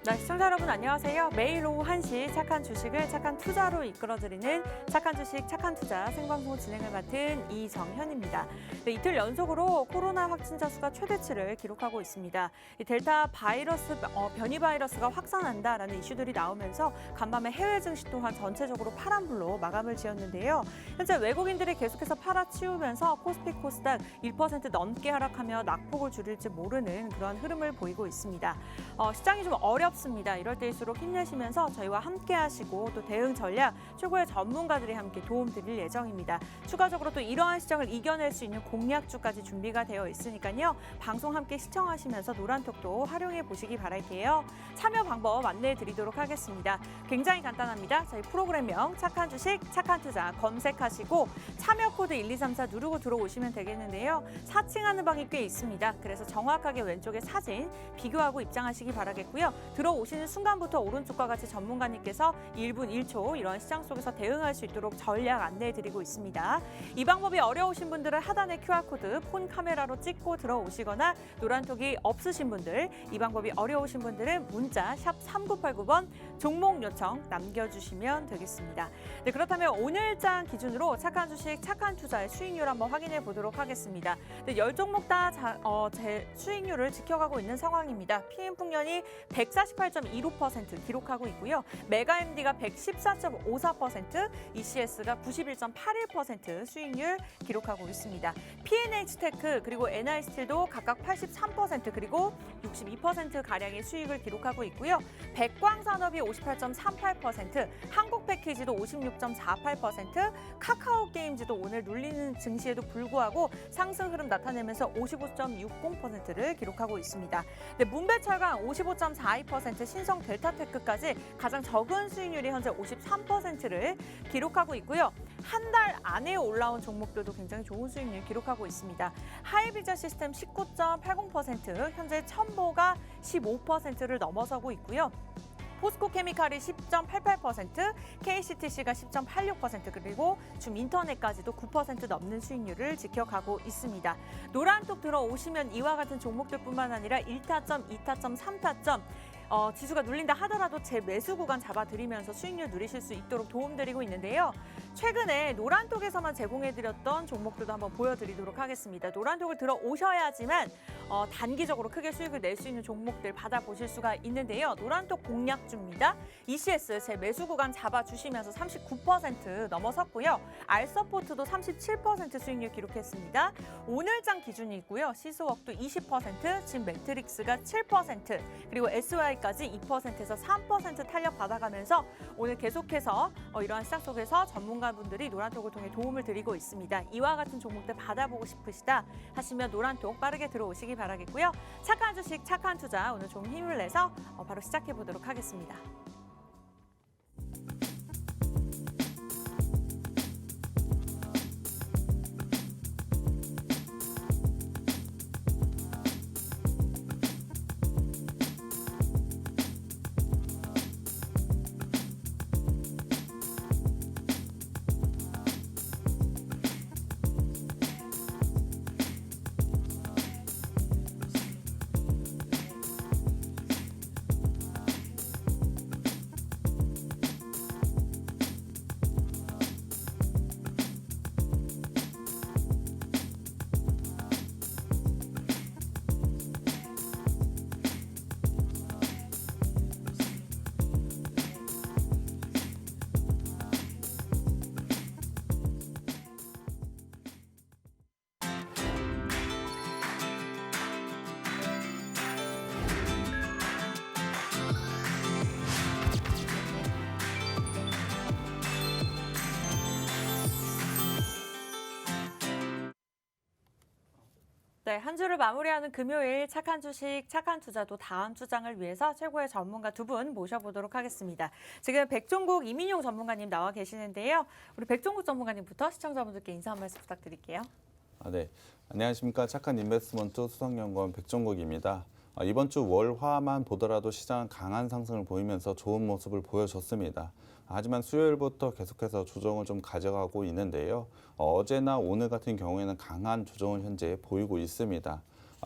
네, 시청자 여러분 안녕하세요. 매일 오후 1시 착한 주식을 착한 투자로 이끌어드리는 착한 주식, 착한 투자 생방송 진행을 맡은 이정현입니다. 네, 이틀 연속으로 코로나 확진자 수가 최대치를 기록하고 있습니다. 이 델타 바이러스, 변이 바이러스가 확산한다라는 이슈들이 나오면서 간밤에 해외 증시 또한 전체적으로 파란불로 마감을 지었는데요. 현재 외국인들이 계속해서 팔아치우면서 코스피 코스닥 1% 넘게 하락하며 낙폭을 줄일지 모르는 그런 흐름을 보이고 있습니다. 시장이 좀 어렵습니다. 이럴 때일수록 힘내시면서 저희와 함께 하시고 또 대응 전략 최고의 전문가들이 함께 도움 드릴 예정입니다. 추가적으로 또 이러한 시장을 이겨낼 수 있는 공략주까지 준비가 되어 있으니까요. 방송 함께 시청하시면서 노란톡도 활용해 보시기 바랄게요. 참여 방법 안내해 드리도록 하겠습니다. 굉장히 간단합니다. 저희 프로그램명 착한 주식, 착한 투자 검색하시고 참여 코드 1234 누르고 들어오시면 되겠는데요. 사칭하는 방이 꽤 있습니다. 그래서 정확하게 왼쪽에 사진 비교하고 입장하시기 바라겠고요. 들어오시는 순간부터 오른쪽과 같이 전문가님께서 1분 1초 이런 시장 속에서 대응할 수 있도록 전략 안내해드리고 있습니다. 이 방법이 어려우신 분들은 하단의 QR코드 폰 카메라로 찍고 들어오시거나 노란톡이 없으신 분들, 이 방법이 어려우신 분들은 문자 샵 3989번 종목 요청 남겨주시면 되겠습니다. 네, 그렇다면 오늘장 기준으로 착한 주식, 착한 투자의 수익률 한번 확인해 보도록 하겠습니다. 네, 10종목 다 수익률을 지켜가고 있는 상황입니다. PM풍년이 148.25% 기록하고 있고요. 메가MD가 114.54%, ECS가 91.81% 수익률 기록하고 있습니다. PNH테크 그리고 NI스틸도 각각 83% 그리고 62%가량의 수익을 기록하고 있고요. 백광산업이 58.38%, 한국패키지도 56.48%, 카카오게임즈도 오늘 눌리는 증시에도 불구하고 상승 흐름 나타내면서 55.60%를 기록하고 있습니다. 네, 문배철강 55.42%, 신성 델타테크까지 가장 적은 수익률이 현재 53%를 기록하고 있고요. 한 달 안에 올라온 종목들도 굉장히 좋은 수익률 기록하고 있습니다. 하이비전 시스템 19.80%, 현재 첨보가 15%를 넘어서고 있고요. 포스코케미칼이 10.88%, KCTC가 10.86%, 그리고 줌인터넷까지도 9% 넘는 수익률을 지켜가고 있습니다. 노란톡 들어오시면 이와 같은 종목들뿐만 아니라 1타점, 2타점, 3타점, 지수가 눌린다 하더라도 제 매수 구간 잡아드리면서 수익률 누리실 수 있도록 도움드리고 있는데요. 최근에 노란톡에서만 제공해드렸던 종목들도 한번 보여드리도록 하겠습니다. 노란톡을 들어오셔야지만 단기적으로 크게 수익을 낼 수 있는 종목들 받아보실 수가 있는데요. 노란톡 공략주입니다. ECS 제 매수 구간 잡아주시면서 39% 넘어섰고요. 알서포트도 37% 수익률 기록했습니다. 오늘장 기준이 있고요. 시스웍도 20%, 지금 매트릭스가 7%, 그리고 SY까지 2%에서 3% 탄력 받아가면서 오늘 계속해서 이러한 시장 속에서 전문가분들이 노란톡을 통해 도움을 드리고 있습니다. 이와 같은 종목들 받아보고 싶으시다 하시면 노란톡 빠르게 들어오시기 바라겠고요. 착한 주식, 착한 투자 오늘 좀 힘을 내서 바로 시작해 보도록 하겠습니다. 네, 한 주를 마무리하는 금요일 착한 주식, 착한 투자도 다음 주장을 위해서 최고의 전문가 두 분 모셔보도록 하겠습니다. 지금 백종국 이민용 전문가님 나와 계시는데요. 우리 백종국 전문가님부터 시청자분들께 인사 한 말씀 부탁드릴게요. 네, 안녕하십니까. 착한 인베스트먼트 수석연구원 백종국입니다. 이번 주 월화만 보더라도 시장은 강한 상승을 보이면서 좋은 모습을 보여줬습니다. 하지만 수요일부터 계속해서 조정을 좀 가져가고 있는데요. 어제나 오늘 같은 경우에는 강한 조정을 현재 보이고 있습니다.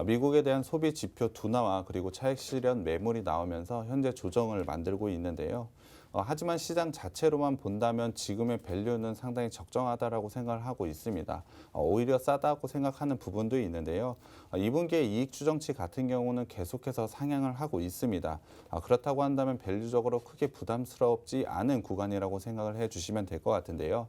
미국에 대한 소비 지표 둔화와 그리고 차익 실현 매물이 나오면서 현재 조정을 만들고 있는데요. 하지만 시장 자체로만 본다면 지금의 밸류는 상당히 적정하다라고 생각을 하고 있습니다. 오히려 싸다고 생각하는 부분도 있는데요. 2분기의 이익 추정치 같은 경우는 계속해서 상향을 하고 있습니다. 그렇다고 한다면 밸류적으로 크게 부담스럽지 않은 구간이라고 생각을 해주시면 될 것 같은데요.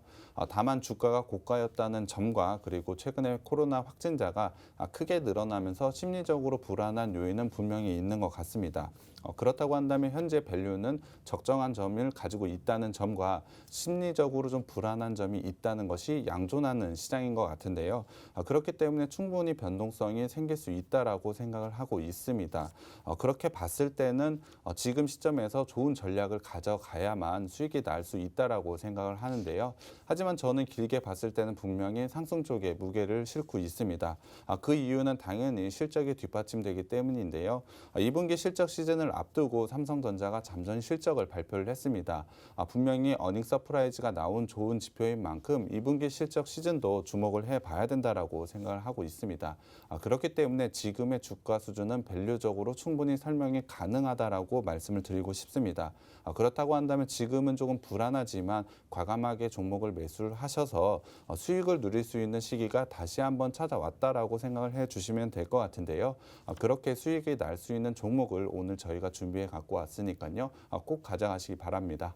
다만 주가가 고가였다는 점과 그리고 최근에 코로나 확진자가 크게 늘어나면서 심리적으로 불안한 요인은 분명히 있는 것 같습니다. 그렇다고 한다면 현재 밸류는 적정한 점을 가지고 있다는 점과 심리적으로 좀 불안한 점이 있다는 것이 양존하는 시장인 것 같은데요. 그렇기 때문에 충분히 변동성이 생길 수 있다라고 생각을 하고 있습니다. 그렇게 봤을 때는 지금 시점에서 좋은 전략을 가져가야만 수익이 날 수 있다라고 생각을 하는데요. 하지만 저는 길게 봤을 때는 분명히 상승 쪽에 무게를 싣고 있습니다. 그 이유는 당연히 실적이 뒷받침되기 때문인데요. 2분기 실적 시즌을 앞두고 삼성전자가 잠정 실적을 발표를 했습니다. 분명히 어닝 서프라이즈가 나온 좋은 지표인 만큼 2분기 실적 시즌도 주목을 해봐야 된다라고 생각을 하고 있습니다. 그렇기 때문에 지금의 주가 수준은 밸류적으로 충분히 설명이 가능하다라고 말씀을 드리고 싶습니다. 그렇다고 한다면 지금은 조금 불안하지만 과감하게 종목을 매수를 하셔서 수익을 누릴 수 있는 시기가 다시 한번 찾아왔다라고 생각을 해주시면 될 것 같은데요. 그렇게 수익이 날 수 있는 종목을 오늘 저희가 준비해 갖고 왔으니까요. 꼭 가져가시기 바랍니다.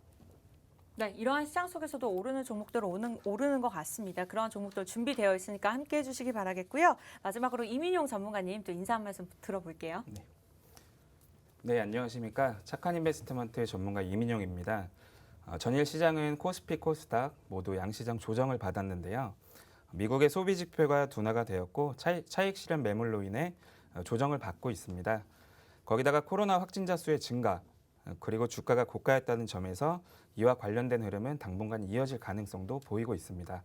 네, 이러한 시장 속에서도 오르는 종목들 오르는 것 같습니다. 그러한 종목들 준비되어 있으니까 함께 해주시기 바라겠고요. 마지막으로 이민용 전문가님 또 인사 한 말씀 들어볼게요. 네, 안녕하십니까. 착한 인베스트먼트 전문가 이민용입니다. 전일 시장은 코스피, 코스닥 모두 양시장 조정을 받았는데요. 미국의 소비 지표가 둔화가 되었고 차익 실현 매물로 인해 조정을 받고 있습니다. 거기다가 코로나 확진자 수의 증가, 그리고 주가가 고가였다는 점에서 이와 관련된 흐름은 당분간 이어질 가능성도 보이고 있습니다.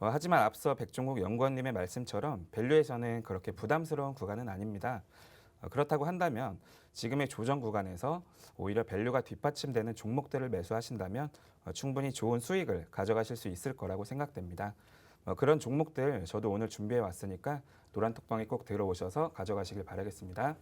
하지만 앞서 백종국 연구원님의 말씀처럼 밸류에서는 그렇게 부담스러운 구간은 아닙니다. 그렇다고 한다면 지금의 조정 구간에서 오히려 밸류가 뒷받침되는 종목들을 매수하신다면 충분히 좋은 수익을 가져가실 수 있을 거라고 생각됩니다. 그런 종목들 저도 오늘 준비해 왔으니까 노란톡방에 꼭 들어오셔서 가져가시길 바라겠습니다.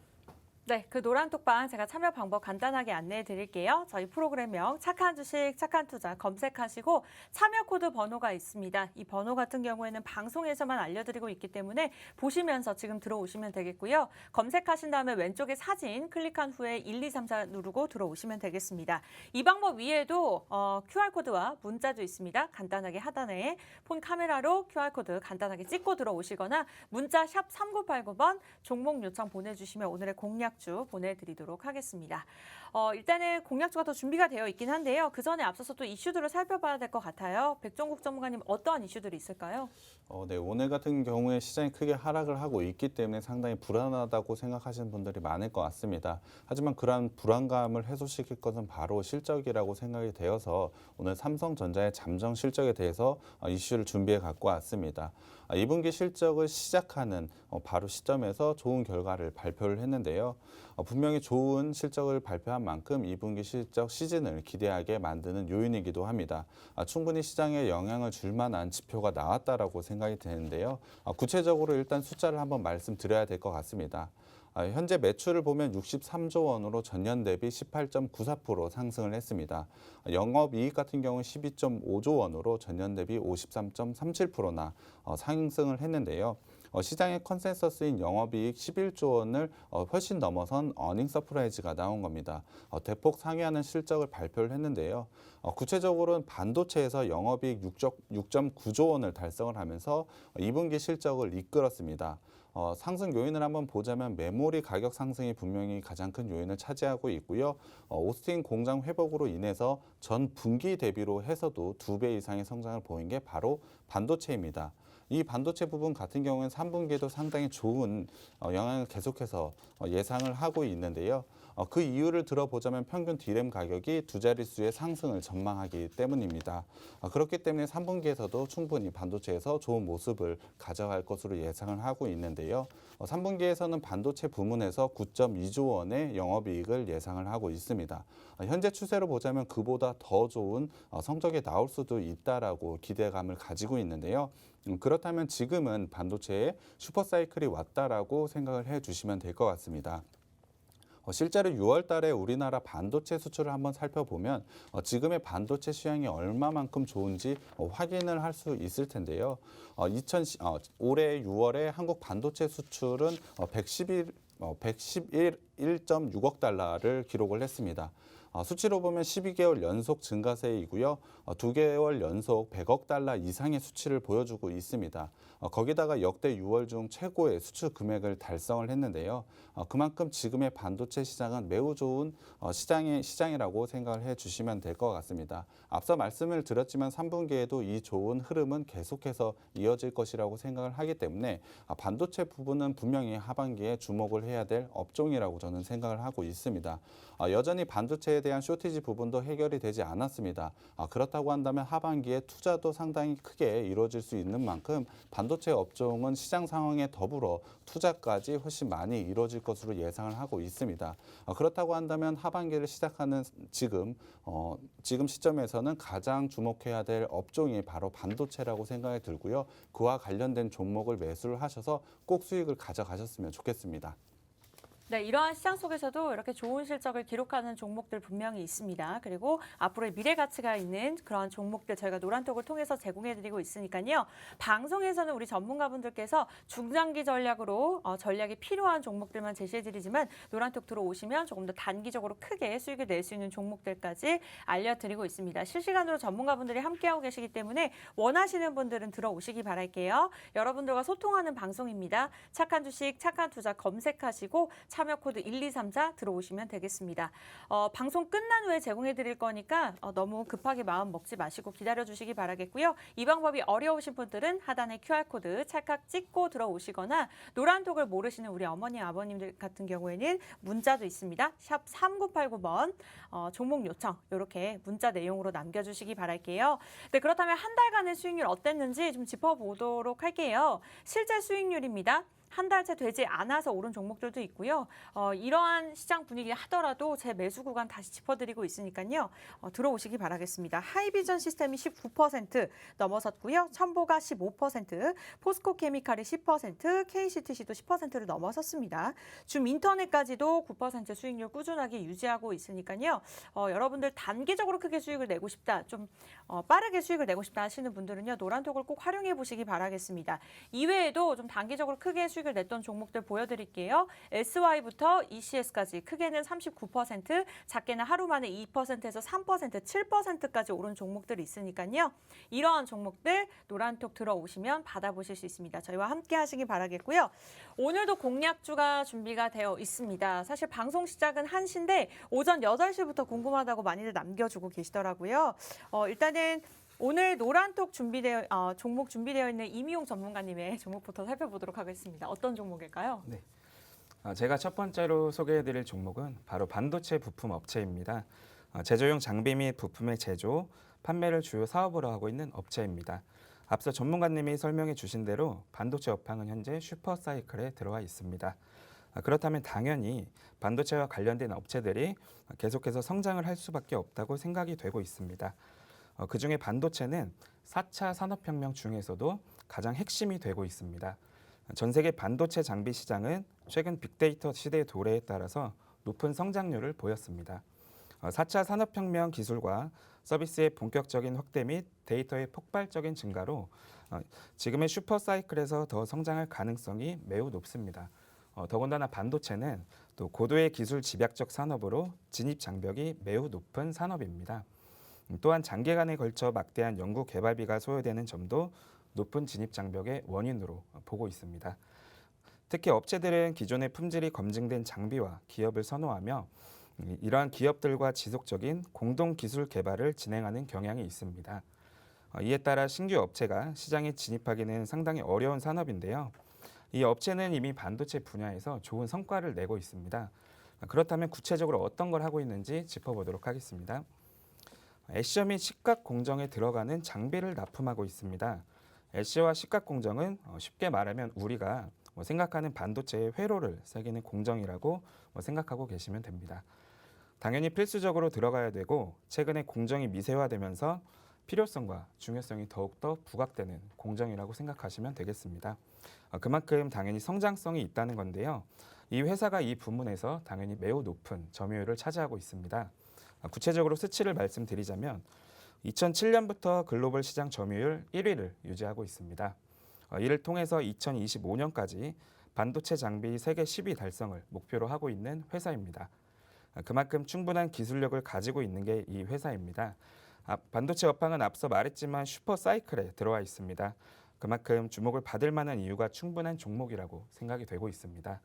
네, 그 노란톡방 제가 참여 방법 간단하게 안내해 드릴게요. 저희 프로그램명 착한 주식, 착한 투자 검색하시고 참여 코드 번호가 있습니다. 이 번호 같은 경우에는 방송에서만 알려드리고 있기 때문에 보시면서 지금 들어오시면 되겠고요. 검색하신 다음에 왼쪽에 사진 클릭한 후에 1, 2, 3, 4 누르고 들어오시면 되겠습니다. 이 방법 위에도 QR코드와 문자도 있습니다. 간단하게 하단에 폰 카메라로 QR코드 간단하게 찍고 들어오시거나 문자 샵 3989번 종목 요청 보내주시면 오늘의 공략주 보내드리도록 하겠습니다. 일단은 공략주가 더 준비가 되어 있긴 한데요. 그 전에 앞서서 또 이슈들을 살펴봐야 될 것 같아요. 백종국 전문가님 어떠한 이슈들이 있을까요? 네, 오늘 같은 경우에 시장이 크게 하락을 하고 있기 때문에 상당히 불안하다고 생각하시는 분들이 많을 것 같습니다. 하지만 그러한 불안감을 해소시킬 것은 바로 실적이라고 생각이 되어서 오늘 삼성전자의 잠정 실적에 대해서 이슈를 준비해 갖고 왔습니다. 2분기 실적을 시작하는 바로 시점에서 좋은 결과를 발표를 했는데요. 분명히 좋은 실적을 발표한 만큼 2분기 실적 시즌을 기대하게 만드는 요인이기도 합니다. 충분히 시장에 영향을 줄 만한 지표가 나왔다라고 생각이 되는데요. 구체적으로 일단 숫자를 한번 말씀드려야 될 것 같습니다. 현재 매출을 보면 63조 원으로 전년 대비 18.94% 상승을 했습니다. 영업이익 같은 경우는 12.5조 원으로 전년 대비 53.37%나 상승을 했는데요. 시장의 컨센서스인 영업이익 11조 원을 훨씬 넘어선 어닝 서프라이즈가 나온 겁니다. 대폭 상회하는 실적을 발표를 했는데요. 구체적으로는 반도체에서 영업이익 6.9조 원을 달성을 하면서 2분기 실적을 이끌었습니다. 상승 요인을 한번 보자면 메모리 가격 상승이 분명히 가장 큰 요인을 차지하고 있고요. 오스틴 공장 회복으로 인해서 전 분기 대비로 해서도 2배 이상의 성장을 보인 게 바로 반도체입니다. 이 반도체 부분 같은 경우는 3분기에도 상당히 좋은 영향을 계속해서 예상을 하고 있는데요. 그 이유를 들어보자면 평균 D램 가격이 두 자릿수의 상승을 전망하기 때문입니다. 그렇기 때문에 3분기에서도 충분히 반도체에서 좋은 모습을 가져갈 것으로 예상을 하고 있는데요. 3분기에서는 반도체 부문에서 9.2조 원의 영업이익을 예상을 하고 있습니다. 현재 추세로 보자면 그보다 더 좋은 성적이 나올 수도 있다라고 기대감을 가지고 있는데요. 그렇다면 지금은 반도체에 슈퍼사이클이 왔다라고 생각을 해주시면 될 것 같습니다. 실제로 6월 달에 우리나라 반도체 수출을 한번 살펴보면 지금의 반도체 시장이 얼마만큼 좋은지 확인을 할 수 있을 텐데요. 올해 6월에 한국 반도체 수출은 111.6억 달러를 기록을 했습니다. 수치로 보면 12개월 연속 증가세이고요. 2개월 연속 100억 달러 이상의 수치를 보여주고 있습니다. 거기다가 역대 6월 중 최고의 수출 금액을 달성을 했는데요. 그만큼 지금의 반도체 시장은 매우 좋은 시장이라고 생각을 해주시면 될 것 같습니다. 앞서 말씀을 드렸지만 3분기에도 이 좋은 흐름은 계속해서 이어질 것이라고 생각을 하기 때문에 반도체 부분은 분명히 하반기에 주목을 해야 될 업종이라고 저는 생각을 하고 있습니다. 여전히 반도체에 대한 쇼티지 부분도 해결이 되지 않았습니다. 그렇다고 한다면 하반기에 투자도 상당히 크게 이루어질 수 있는 만큼 반도체 업종은 시장 상황에 더불어 투자까지 훨씬 많이 이루어질 것으로 예상을 하고 있습니다. 그렇다고 한다면 하반기를 시작하는 지금 시점에서는 가장 주목해야 될 업종이 바로 반도체라고 생각이 들고요. 그와 관련된 종목을 매수를 하셔서 꼭 수익을 가져가셨으면 좋겠습니다. 네, 이러한 시장 속에서도 이렇게 좋은 실적을 기록하는 종목들 분명히 있습니다. 그리고 앞으로의 미래 가치가 있는 그런 종목들 저희가 노란톡을 통해서 제공해드리고 있으니까요. 방송에서는 우리 전문가분들께서 중장기 전략으로 전략이 필요한 종목들만 제시해드리지만 노란톡 들어오시면 조금 더 단기적으로 크게 수익을 낼 수 있는 종목들까지 알려드리고 있습니다. 실시간으로 전문가분들이 함께하고 계시기 때문에 원하시는 분들은 들어오시기 바랄게요. 여러분들과 소통하는 방송입니다. 착한 주식, 착한 투자 검색하시고 참여 코드 1234 들어오시면 되겠습니다. 방송 끝난 후에 제공해 드릴 거니까 너무 급하게 마음 먹지 마시고 기다려 주시기 바라겠고요. 이 방법이 어려우신 분들은 하단에 QR코드 찰칵 찍고 들어오시거나 노란톡을 모르시는 우리 어머니, 아버님들 같은 경우에는 문자도 있습니다. 샵 3989번 종목 요청 이렇게 문자 내용으로 남겨주시기 바랄게요. 네, 그렇다면 한 달간의 수익률 어땠는지 좀 짚어보도록 할게요. 실제 수익률입니다. 한 달째 되지 않아서 오른 종목들도 있고요. 이러한 시장 분위기 하더라도 제 매수 구간 다시 짚어드리고 있으니까요. 들어오시기 바라겠습니다. 하이비전 시스템이 19% 넘어섰고요. 첨보가 15%, 포스코 케미칼이 10%, KCTC도 10%를 넘어섰습니다. 줌 인터넷까지도 9% 수익률 꾸준하게 유지하고 있으니까요. 여러분들 단기적으로 크게 수익을 내고 싶다, 좀 빠르게 수익을 내고 싶다 하시는 분들은요. 노란톡을 꼭 활용해 보시기 바라겠습니다. 이외에도 좀 단기적으로 크게 수익을 냈던 종목들 보여드릴게요. SY부터 ECS까지 크게는 39%, 작게는 하루 만에 2%에서 3%, 7%까지 오른 종목들이 있으니까요. 이러한 종목들 노란톡 들어오시면 받아보실 수 있습니다. 저희와 함께 하시기 바라겠고요. 오늘도 공략주가 준비가 되어 있습니다. 사실 방송 시작은 1시인데 오전 8시부터 궁금하다고 많이들 남겨주고 계시더라고요. 일단은 오늘 노란톡 종목 준비되어 있는 이미용 전문가님의 종목부터 살펴보도록 하겠습니다. 어떤 종목일까요? 네. 제가 첫 번째로 소개해드릴 종목은 바로 반도체 부품 업체입니다. 제조용 장비 및 부품의 제조, 판매를 주요 사업으로 하고 있는 업체입니다. 앞서 전문가님이 설명해 주신 대로 반도체 업황은 현재 슈퍼사이클에 들어와 있습니다. 그렇다면 당연히 반도체와 관련된 업체들이 계속해서 성장을 할 수밖에 없다고 생각이 되고 있습니다. 그중에 반도체는 4차 산업혁명 중에서도 가장 핵심이 되고 있습니다. 전 세계 반도체 장비 시장은 최근 빅데이터 시대의 도래에 따라서 높은 성장률을 보였습니다. 4차 산업혁명 기술과 서비스의 본격적인 확대 및 데이터의 폭발적인 증가로 지금의 슈퍼사이클에서 더 성장할 가능성이 매우 높습니다. 더군다나 반도체는 또 고도의 기술 집약적 산업으로 진입 장벽이 매우 높은 산업입니다. 또한 장기간에 걸쳐 막대한 연구 개발비가 소요되는 점도 높은 진입 장벽의 원인으로 보고 있습니다. 특히 업체들은 기존의 품질이 검증된 장비와 기업을 선호하며 이러한 기업들과 지속적인 공동 기술 개발을 진행하는 경향이 있습니다. 이에 따라 신규 업체가 시장에 진입하기는 상당히 어려운 산업인데요. 이 업체는 이미 반도체 분야에서 좋은 성과를 내고 있습니다. 그렇다면 구체적으로 어떤 걸 하고 있는지 짚어보도록 하겠습니다. 애쉬 및 식각 공정에 들어가는 장비를 납품하고 있습니다. 애쉬와 식각 공정은 쉽게 말하면 우리가 생각하는 반도체의 회로를 새기는 공정이라고 생각하고 계시면 됩니다. 당연히 필수적으로 들어가야 되고 최근에 공정이 미세화되면서 필요성과 중요성이 더욱더 부각되는 공정이라고 생각하시면 되겠습니다. 그만큼 당연히 성장성이 있다는 건데요. 이 회사가 이 부문에서 당연히 매우 높은 점유율을 차지하고 있습니다. 구체적으로 수치를 말씀드리자면 2007년부터 글로벌 시장 점유율 1위를 유지하고 있습니다. 이를 통해서 2025년까지 반도체 장비 세계 10위 달성을 목표로 하고 있는 회사입니다. 그만큼 충분한 기술력을 가지고 있는 게 이 회사입니다. 반도체 업황은 앞서 말했지만 슈퍼 사이클에 들어와 있습니다. 그만큼 주목을 받을 만한 이유가 충분한 종목이라고 생각이 되고 있습니다.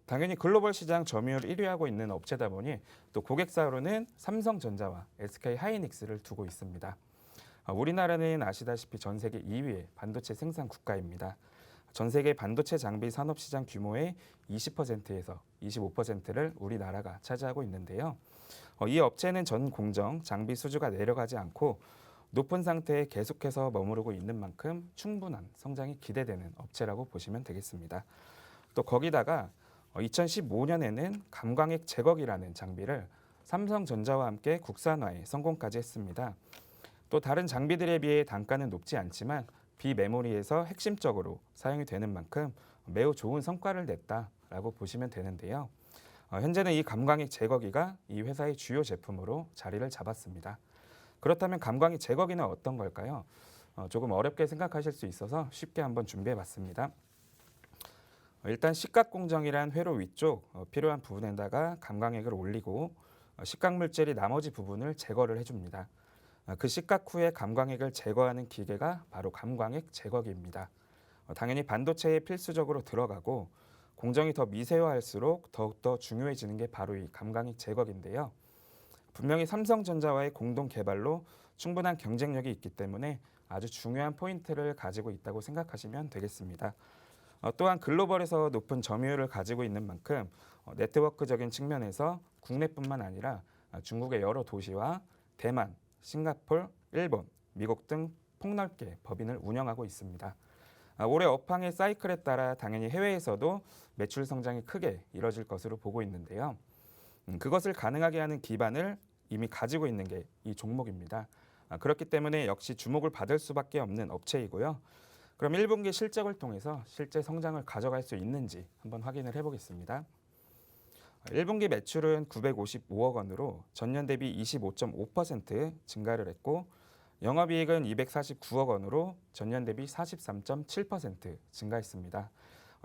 당연히 글로벌 시장 점유율 1위하고 있는 업체다 보니 또 고객사로는 삼성전자와 SK 하이닉스를 두고 있습니다. 우리나라는 아시다시피 전 세계 2위의 반도체 생산 국가입니다. 전 세계 반도체 장비 산업 시장 규모의 20%에서 25%를 우리나라가 차지하고 있는데요. 이 업체는 전 공정 장비 수주가 내려가지 않고 높은 상태에 계속해서 머무르고 있는 만큼 충분한 성장이 기대되는 업체라고 보시면 되겠습니다. 또 거기다가 2015년에는 감광액 제거기라는 장비를 삼성전자와 함께 국산화에 성공까지 했습니다. 또 다른 장비들에 비해 단가는 높지 않지만 비메모리에서 핵심적으로 사용이 되는 만큼 매우 좋은 성과를 냈다라고 보시면 되는데요. 현재는 이 감광액 제거기가 이 회사의 주요 제품으로 자리를 잡았습니다. 그렇다면 감광액 제거기는 어떤 걸까요? 조금 어렵게 생각하실 수 있어서 쉽게 한번 준비해봤습니다. 일단 식각공정이란 회로 위쪽 필요한 부분에다가 감광액을 올리고 식각물질이 나머지 부분을 제거를 해줍니다. 그 식각 후에 감광액을 제거하는 기계가 바로 감광액 제거기입니다. 당연히 반도체에 필수적으로 들어가고 공정이 더 미세화할수록 더욱더 중요해지는 게 바로 이 감광액 제거기인데요. 분명히 삼성전자와의 공동 개발로 충분한 경쟁력이 있기 때문에 아주 중요한 포인트를 가지고 있다고 생각하시면 되겠습니다. 또한 글로벌에서 높은 점유율을 가지고 있는 만큼 네트워크적인 측면에서 국내뿐만 아니라 중국의 여러 도시와 대만, 싱가포르, 일본, 미국 등 폭넓게 법인을 운영하고 있습니다. 올해 업황의 사이클에 따라 당연히 해외에서도 매출 성장이 크게 이뤄질 것으로 보고 있는데요. 그것을 가능하게 하는 기반을 이미 가지고 있는 게 이 종목입니다. 그렇기 때문에 역시 주목을 받을 수밖에 없는 업체이고요. 그럼 1분기 실적을 통해서 실제 성장을 가져갈 수 있는지 한번 확인을 해보겠습니다. 1분기 매출은 955억 원으로 전년 대비 25.5% 증가를 했고 영업이익은 249억 원으로 전년 대비 43.7% 증가했습니다.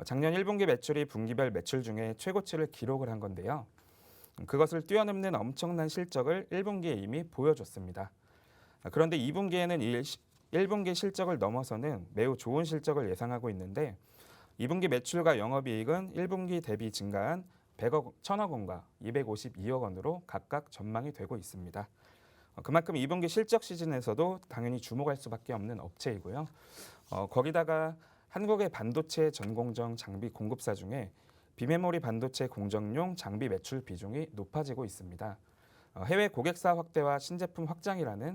작년 1분기 매출이 분기별 매출 중에 최고치를 기록을 한 건데요. 그것을 뛰어넘는 엄청난 실적을 1분기에 이미 보여줬습니다. 그런데 2분기에는 1분기 실적을 넘어서는 매우 좋은 실적을 예상하고 있는데 2분기 매출과 영업이익은 1분기 대비 증가한 100억 원과 252억 원으로 각각 전망이 되고 있습니다. 그만큼 2분기 실적 시즌에서도 당연히 주목할 수밖에 없는 업체이고요. 거기다가 한국의 반도체 전공정 장비 공급사 중에 비메모리 반도체 공정용 장비 매출 비중이 높아지고 있습니다. 해외 고객사 확대와 신제품 확장이라는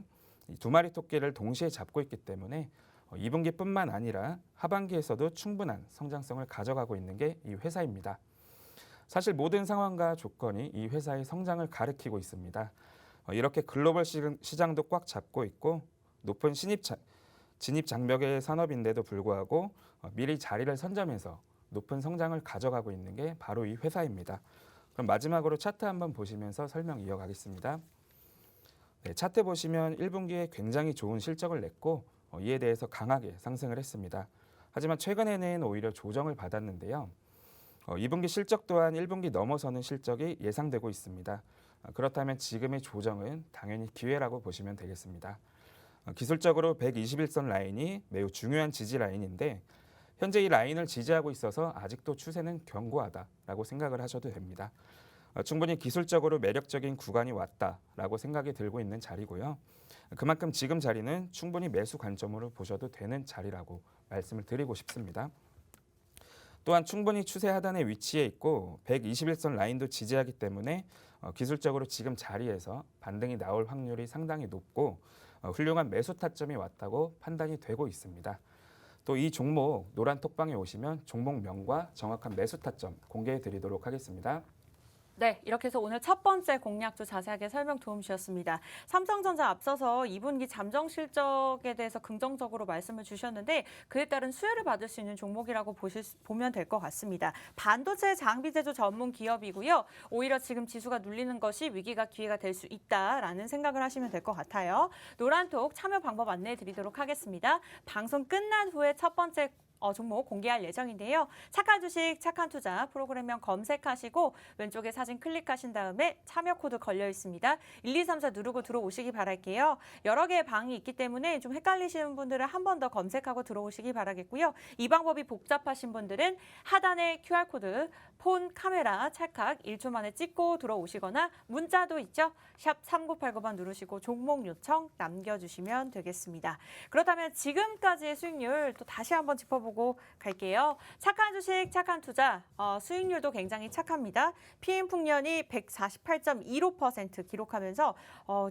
이 두 마리 토끼를 동시에 잡고 있기 때문에 2분기뿐만 아니라 하반기에서도 충분한 성장성을 가져가고 있는 게 이 회사입니다. 사실 모든 상황과 조건이 이 회사의 성장을 가리키고 있습니다. 이렇게 글로벌 시장도 꽉 잡고 있고 높은 진입 장벽의 산업인데도 불구하고 미리 자리를 선점해서 높은 성장을 가져가고 있는 게 바로 이 회사입니다. 그럼 마지막으로 차트 한번 보시면서 설명 이어가겠습니다. 네, 차트 보시면 1분기에 굉장히 좋은 실적을 냈고 이에 대해서 강하게 상승을 했습니다. 하지만 최근에는 오히려 조정을 받았는데요. 2분기 실적 또한 1분기 넘어서는 실적이 예상되고 있습니다. 그렇다면 지금의 조정은 당연히 기회라고 보시면 되겠습니다. 기술적으로 121선 라인이 매우 중요한 지지 라인인데 현재 이 라인을 지지하고 있어서 아직도 추세는 견고하다라고 생각을 하셔도 됩니다. 충분히 기술적으로 매력적인 구간이 왔다라고 생각이 들고 있는 자리고요. 그만큼 지금 자리는 충분히 매수 관점으로 보셔도 되는 자리라고 말씀을 드리고 싶습니다. 또한 충분히 추세 하단에 위치해 있고 121선 라인도 지지하기 때문에 기술적으로 지금 자리에서 반등이 나올 확률이 상당히 높고 훌륭한 매수 타점이 왔다고 판단이 되고 있습니다. 또 이 종목 노란 톡방에 오시면 종목명과 정확한 매수 타점 공개해 드리도록 하겠습니다. 네, 이렇게 해서 오늘 첫 번째 공략주 자세하게 설명 도움 주셨습니다. 삼성전자 앞서서 2분기 잠정 실적에 대해서 긍정적으로 말씀을 주셨는데 그에 따른 수혜를 받을 수 있는 종목이라고 보면 될 것 같습니다. 반도체 장비 제조 전문 기업이고요. 오히려 지금 지수가 눌리는 것이 위기가 기회가 될 수 있다라는 생각을 하시면 될 것 같아요. 노란톡 참여 방법 안내해 드리도록 하겠습니다. 방송 끝난 후에 첫 번째 종목 공개할 예정인데요. 착한 주식, 착한 투자 프로그램명 검색하시고 왼쪽에 사진 클릭하신 다음에 참여 코드 걸려 있습니다. 1, 2, 3, 4 누르고 들어오시기 바랄게요. 여러 개의 방이 있기 때문에 좀 헷갈리시는 분들은 한 번 더 검색하고 들어오시기 바라겠고요. 이 방법이 복잡하신 분들은 하단에 QR코드, 폰, 카메라, 찰칵 1초 만에 찍고 들어오시거나 문자도 있죠. 샵 3989번 누르시고 종목 요청 남겨주시면 되겠습니다. 그렇다면 지금까지의 수익률 또 다시 한번 짚어보고 갈게요. 착한 주식, 착한 투자 수익률도 굉장히 착합니다. PM풍년이 148.15% 기록하면서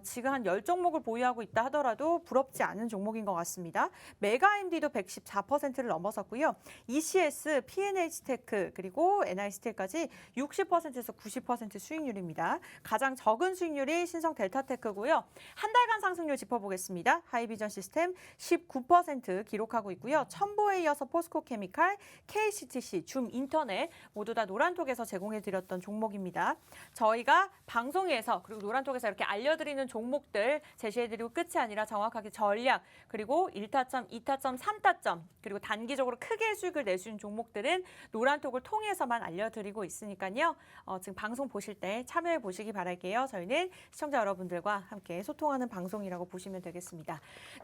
지금 한 10종목을 보유하고 있다 하더라도 부럽지 않은 종목인 것 같습니다. 메가MD도 114%를 넘어섰고요. ECS, PNH테크 그리고 NI스틸까지 60%에서 90% 수익률입니다. 가장 적은 수익률이 신성델타테크고요. 한 달간 상승률 짚어보겠습니다. 하이비전 시스템 19% 기록하고 있고요. 첨보에 이어서 포스코케미칼, KCTC, 줌인터넷 모두 다 노란톡에서 제공해드렸던 종목입니다. 저희가 방송에서 그리고 노란톡에서 이렇게 알려드리는 종목들 제시해드리고 끝이 아니라 정확하게 전략 그리고 1타점, 2타점, 3타점 그리고 단기적으로 크게 수익을 낼 수 있는 종목들은 노란톡을 통해서만 알려드리고 있으니까요. 지금 방송 보실 때 참여해 보시기 바랄게요. 저희는 시청자 여러분들과 함께 소통하는 방송이라고 보시면 되겠습니다.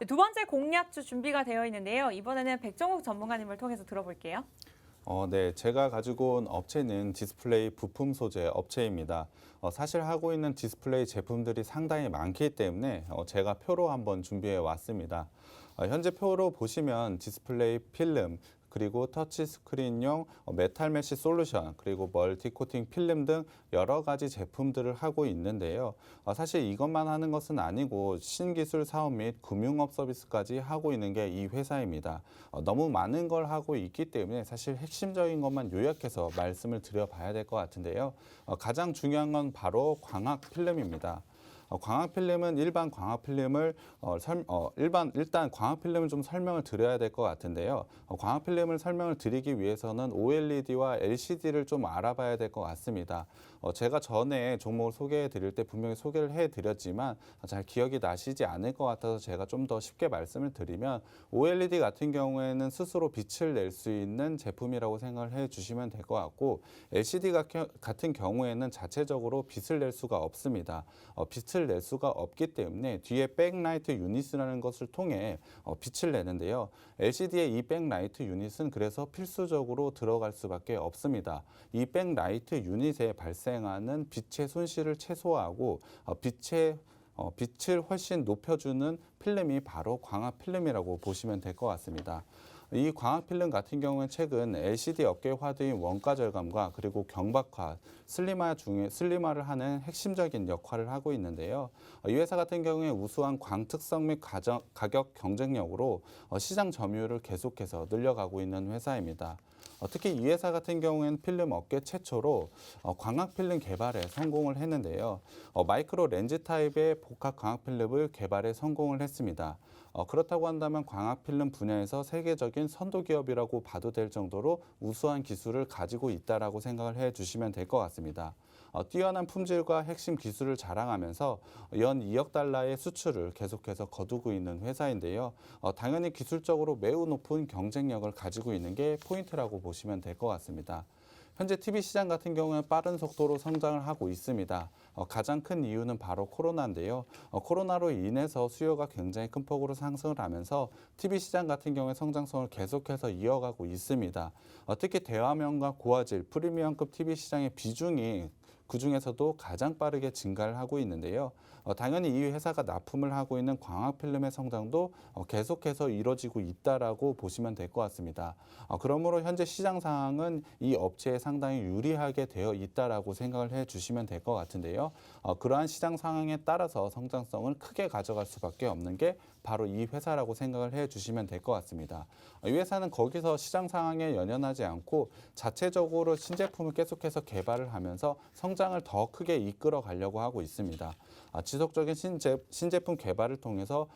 두 번째 공략주 준비가 되어 있는데요. 이번에는 백종욱 전문가님을 통해서 들어볼게요. 네, 제가 가지고 온 업체는 디스플레이 부품 소재 업체입니다. 사실 하고 있는 디스플레이 제품들이 상당히 많기 때문에 제가 표로 한번 준비해 왔습니다. 현재 표로 보시면 디스플레이 필름, 그리고 터치스크린용 메탈 메쉬 솔루션, 그리고 멀티 코팅 필름 등 여러 가지 제품들을 하고 있는데요. 사실 이것만 하는 것은 아니고 신기술 사업 및 금융업 서비스까지 하고 있는 게 이 회사입니다. 너무 많은 걸 하고 있기 때문에 사실 핵심적인 것만 요약해서 말씀을 드려봐야 될 것 같은데요. 가장 중요한 건 바로 광학 필름입니다. 광학 필름은 일반 광학 필름을 일단 광학 필름을 좀 설명을 드려야 될 것 같은데요. 광학 필름을 설명을 드리기 위해서는 OLED와 LCD를 좀 알아봐야 될 것 같습니다. 제가 전에 종목을 소개해 드릴 때 분명히 소개를 해 드렸지만 잘 기억이 나시지 않을 것 같아서 제가 좀 더 쉽게 말씀을 드리면 OLED 같은 경우에는 스스로 빛을 낼 수 있는 제품이라고 생각을 해 주시면 될 것 같고 LCD 같은 경우에는 자체적으로 빛을 낼 수가 없습니다. 빛을 낼 수가 없기 때문에 뒤에 백라이트 유닛이라는 것을 통해 빛을 내는데요. LCD의 이 백라이트 유닛은 그래서 필수적으로 들어갈 수밖에 없습니다. 이 백라이트 유닛에 발생하는 빛의 손실을 최소화하고 빛을 훨씬 높여주는 필름이 바로 광학 필름이라고 보시면 될 것 같습니다. 이 광학 필름 같은 경우는 최근 LCD 업계 화두인 원가 절감과 그리고 경박화, 슬림화를 하는 핵심적인 역할을 하고 있는데요. 이 회사 같은 경우에 우수한 광특성 및 가격 경쟁력으로 시장 점유율을 계속해서 늘려가고 있는 회사입니다. 특히 이 회사 같은 경우에는 필름 업계 최초로 광학 필름 개발에 성공을 했는데요. 마이크로 렌즈 타입의 복합 광학 필름을 개발에 성공을 했습니다. 그렇다고 한다면 광학 필름 분야에서 세계적인 선도 기업이라고 봐도 될 정도로 우수한 기술을 가지고 있다라고 생각을 해 주시면 될 것 같습니다. 뛰어난 품질과 핵심 기술을 자랑하면서 연 2억 달러의 수출을 계속해서 거두고 있는 회사인데요. 당연히 기술적으로 매우 높은 경쟁력을 가지고 있는 게 포인트라고 보시면 될 것 같습니다. 현재 TV 시장 같은 경우는 빠른 속도로 성장을 하고 있습니다. 가장 큰 이유는 바로 코로나인데요. 코로나로 인해서 수요가 굉장히 큰 폭으로 상승을 하면서 TV 시장 같은 경우에 성장성을 계속해서 이어가고 있습니다. 특히 대화면과 고화질, 프리미엄급 TV 시장의 비중이 그중에서도 가장 빠르게 증가를 하고 있는데요. 당연히 이 회사가 납품을 하고 있는 광학 필름의 성장도 계속해서 이뤄지고 있다라고 보시면 될 것 같습니다. 그러므로 현재 시장 상황은 이 업체에 상당히 유리하게 되어 있다라고 생각을 해 주시면 될 것 같은데요. 그러한 시장 상황에 따라서 성장성을 크게 가져갈 수밖에 없는 게 바로 이 회사라고 생각을 해 주시면 될 것 같습니다. 이 회사는 거기서 시장 상황에 연연하지 않고 자체적으로 신제품을 계속해서 개발을 하면서 성장 성장을 더 크게 이끌어 가려고 하고 있습니다. 지속적인 신제품 개발을 통해서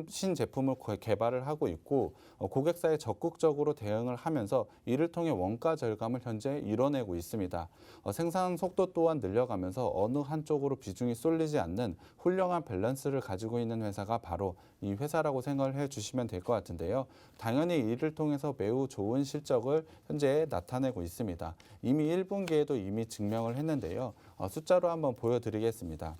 신제품을 개발을 하고 있고 고객사에 적극적으로 대응을 하면서 이를 통해 원가 절감을 현재 이뤄내고 있습니다. 생산 속도 또한 늘려가면서 어느 한쪽으로 비중이 쏠리지 않는 훌륭한 밸런스를 가지고 있는 회사가 바로 이 회사라고 생각을 해주시면 될 것 같은데요. 당연히 이를 통해서 매우 좋은 실적을 현재 나타내고 있습니다. 이미 1분기에도 이미 증명을 했는데요. 숫자로 한번 보여드리겠습니다.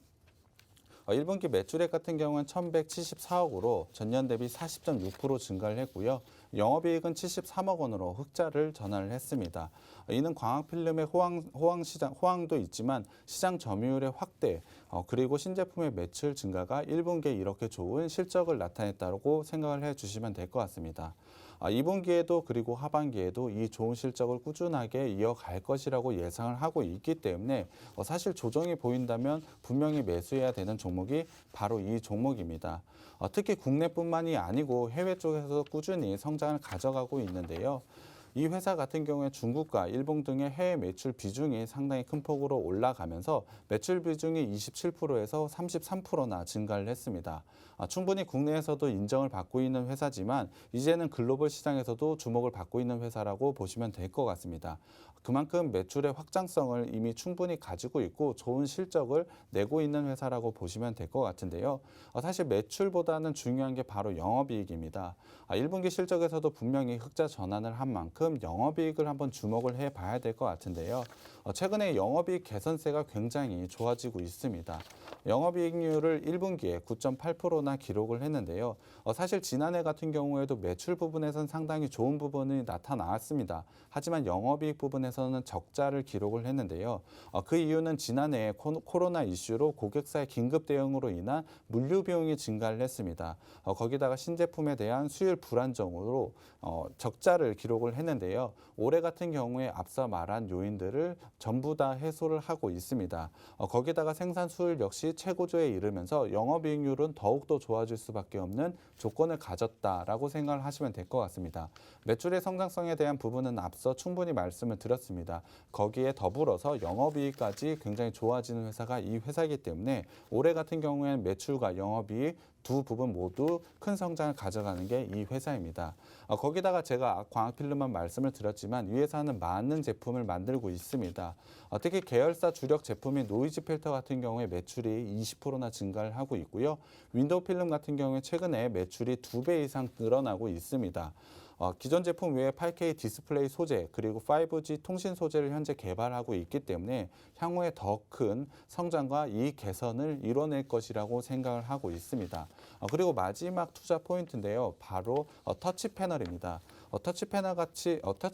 1분기 매출액 같은 경우는 1,174억으로 전년 대비 40.6% 증가를 했고요. 영업이익은 73억 원으로 흑자를 전환을 했습니다. 이는 광학필름의 호황도 있지만 시장 점유율의 확대, 그리고 신제품의 매출 증가가 1분기에 이렇게 좋은 실적을 나타냈다고 생각을 해주시면 될 것 같습니다. 2분기에도 그리고 하반기에도 이 좋은 실적을 꾸준하게 이어갈 것이라고 예상을 하고 있기 때문에 사실 조정이 보인다면 분명히 매수해야 되는 종목이 바로 이 종목입니다. 특히 국내뿐만이 아니고 해외 쪽에서 꾸준히 성장을 가져가고 있는데요. 이 회사 같은 경우에 중국과 일본 등의 해외 매출 비중이 상당히 큰 폭으로 올라가면서 매출 비중이 27%에서 33%나 증가를 했습니다. 충분히 국내에서도 인정을 받고 있는 회사지만 이제는 글로벌 시장에서도 주목을 받고 있는 회사라고 보시면 될 것 같습니다. 그만큼 매출의 확장성을 이미 충분히 가지고 있고 좋은 실적을 내고 있는 회사라고 보시면 될 것 같은데요. 사실 매출보다는 중요한 게 바로 영업이익입니다. 1분기 실적에서도 분명히 흑자 전환을 한 만큼 영업이익을 한번 주목을 해봐야 될 것 같은데요. 최근에 영업이익 개선세가 굉장히 좋아지고 있습니다. 영업이익률을 1분기에 9.8%나 기록을 했는데요. 사실 지난해 같은 경우에도 매출 부분에선 상당히 좋은 부분이 나타나왔습니다. 하지만 영업이익 부분에서는 적자를 기록을 했는데요. 그 이유는 지난해 코로나 이슈로 고객사의 긴급 대응으로 인한 물류 비용이 증가를 했습니다. 거기다가 신제품에 대한 수율 불안정으로 적자를 기록을 했는데요. 올해 같은 경우에 앞서 말한 요인들을 전부 다 해소를 하고 있습니다. 거기다가 생산 수율 역시 최고조에 이르면서 영업이익률은 더욱더 좋아질 수밖에 없는 조건을 가졌다라고 생각을 하시면 될 것 같습니다. 매출의 성장성에 대한 부분은 앞서 충분히 말씀을 드렸습니다. 거기에 더불어서 영업이익까지 굉장히 좋아지는 회사가 이 회사이기 때문에 올해 같은 경우에는 매출과 영업이익 두 부분 모두 큰 성장을 가져가는 게 이 회사입니다. 거기다가 제가 광학필름만 말씀을 드렸지만 이 회사는 많은 제품을 만들고 있습니다. 특히 계열사 주력 제품인 노이즈 필터 같은 경우에 매출이 20%나 증가를 하고 있고요. 윈도우 필름 같은 경우에 최근에 매출이 2배 이상 늘어나고 있습니다. 기존 제품 외에 8K 디스플레이 소재 그리고 5G 통신 소재를 현재 개발하고 있기 때문에 향후에 더 큰 성장과 이익 개선을 이뤄낼 것이라고 생각을 하고 있습니다. 그리고 마지막 투자 포인트인데요. 바로 터치 패널입니다. 터치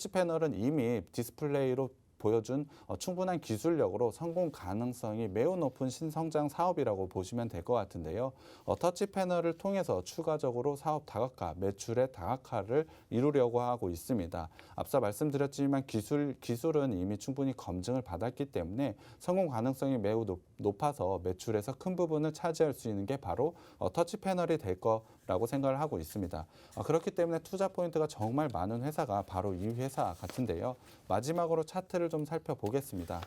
패널은 이미 디스플레이로 보여준 충분한 기술력으로 성공 가능성이 매우 높은 신성장 사업이라고 보시면 될 것 같은데요. 터치 패널을 통해서 추가적으로 사업 다각화, 매출의 다각화를 이루려고 하고 있습니다. 앞서 말씀드렸지만 기술은 이미 충분히 검증을 받았기 때문에 성공 가능성이 매우 높아서 매출에서 큰 부분을 차지할 수 있는 게 바로 터치 패널이 될 거라고 생각을 하고 있습니다. 그렇기 때문에 투자 포인트가 정말 많은 회사가 바로 이 회사 같은데요. 마지막으로 차트를 좀 살펴보겠습니다.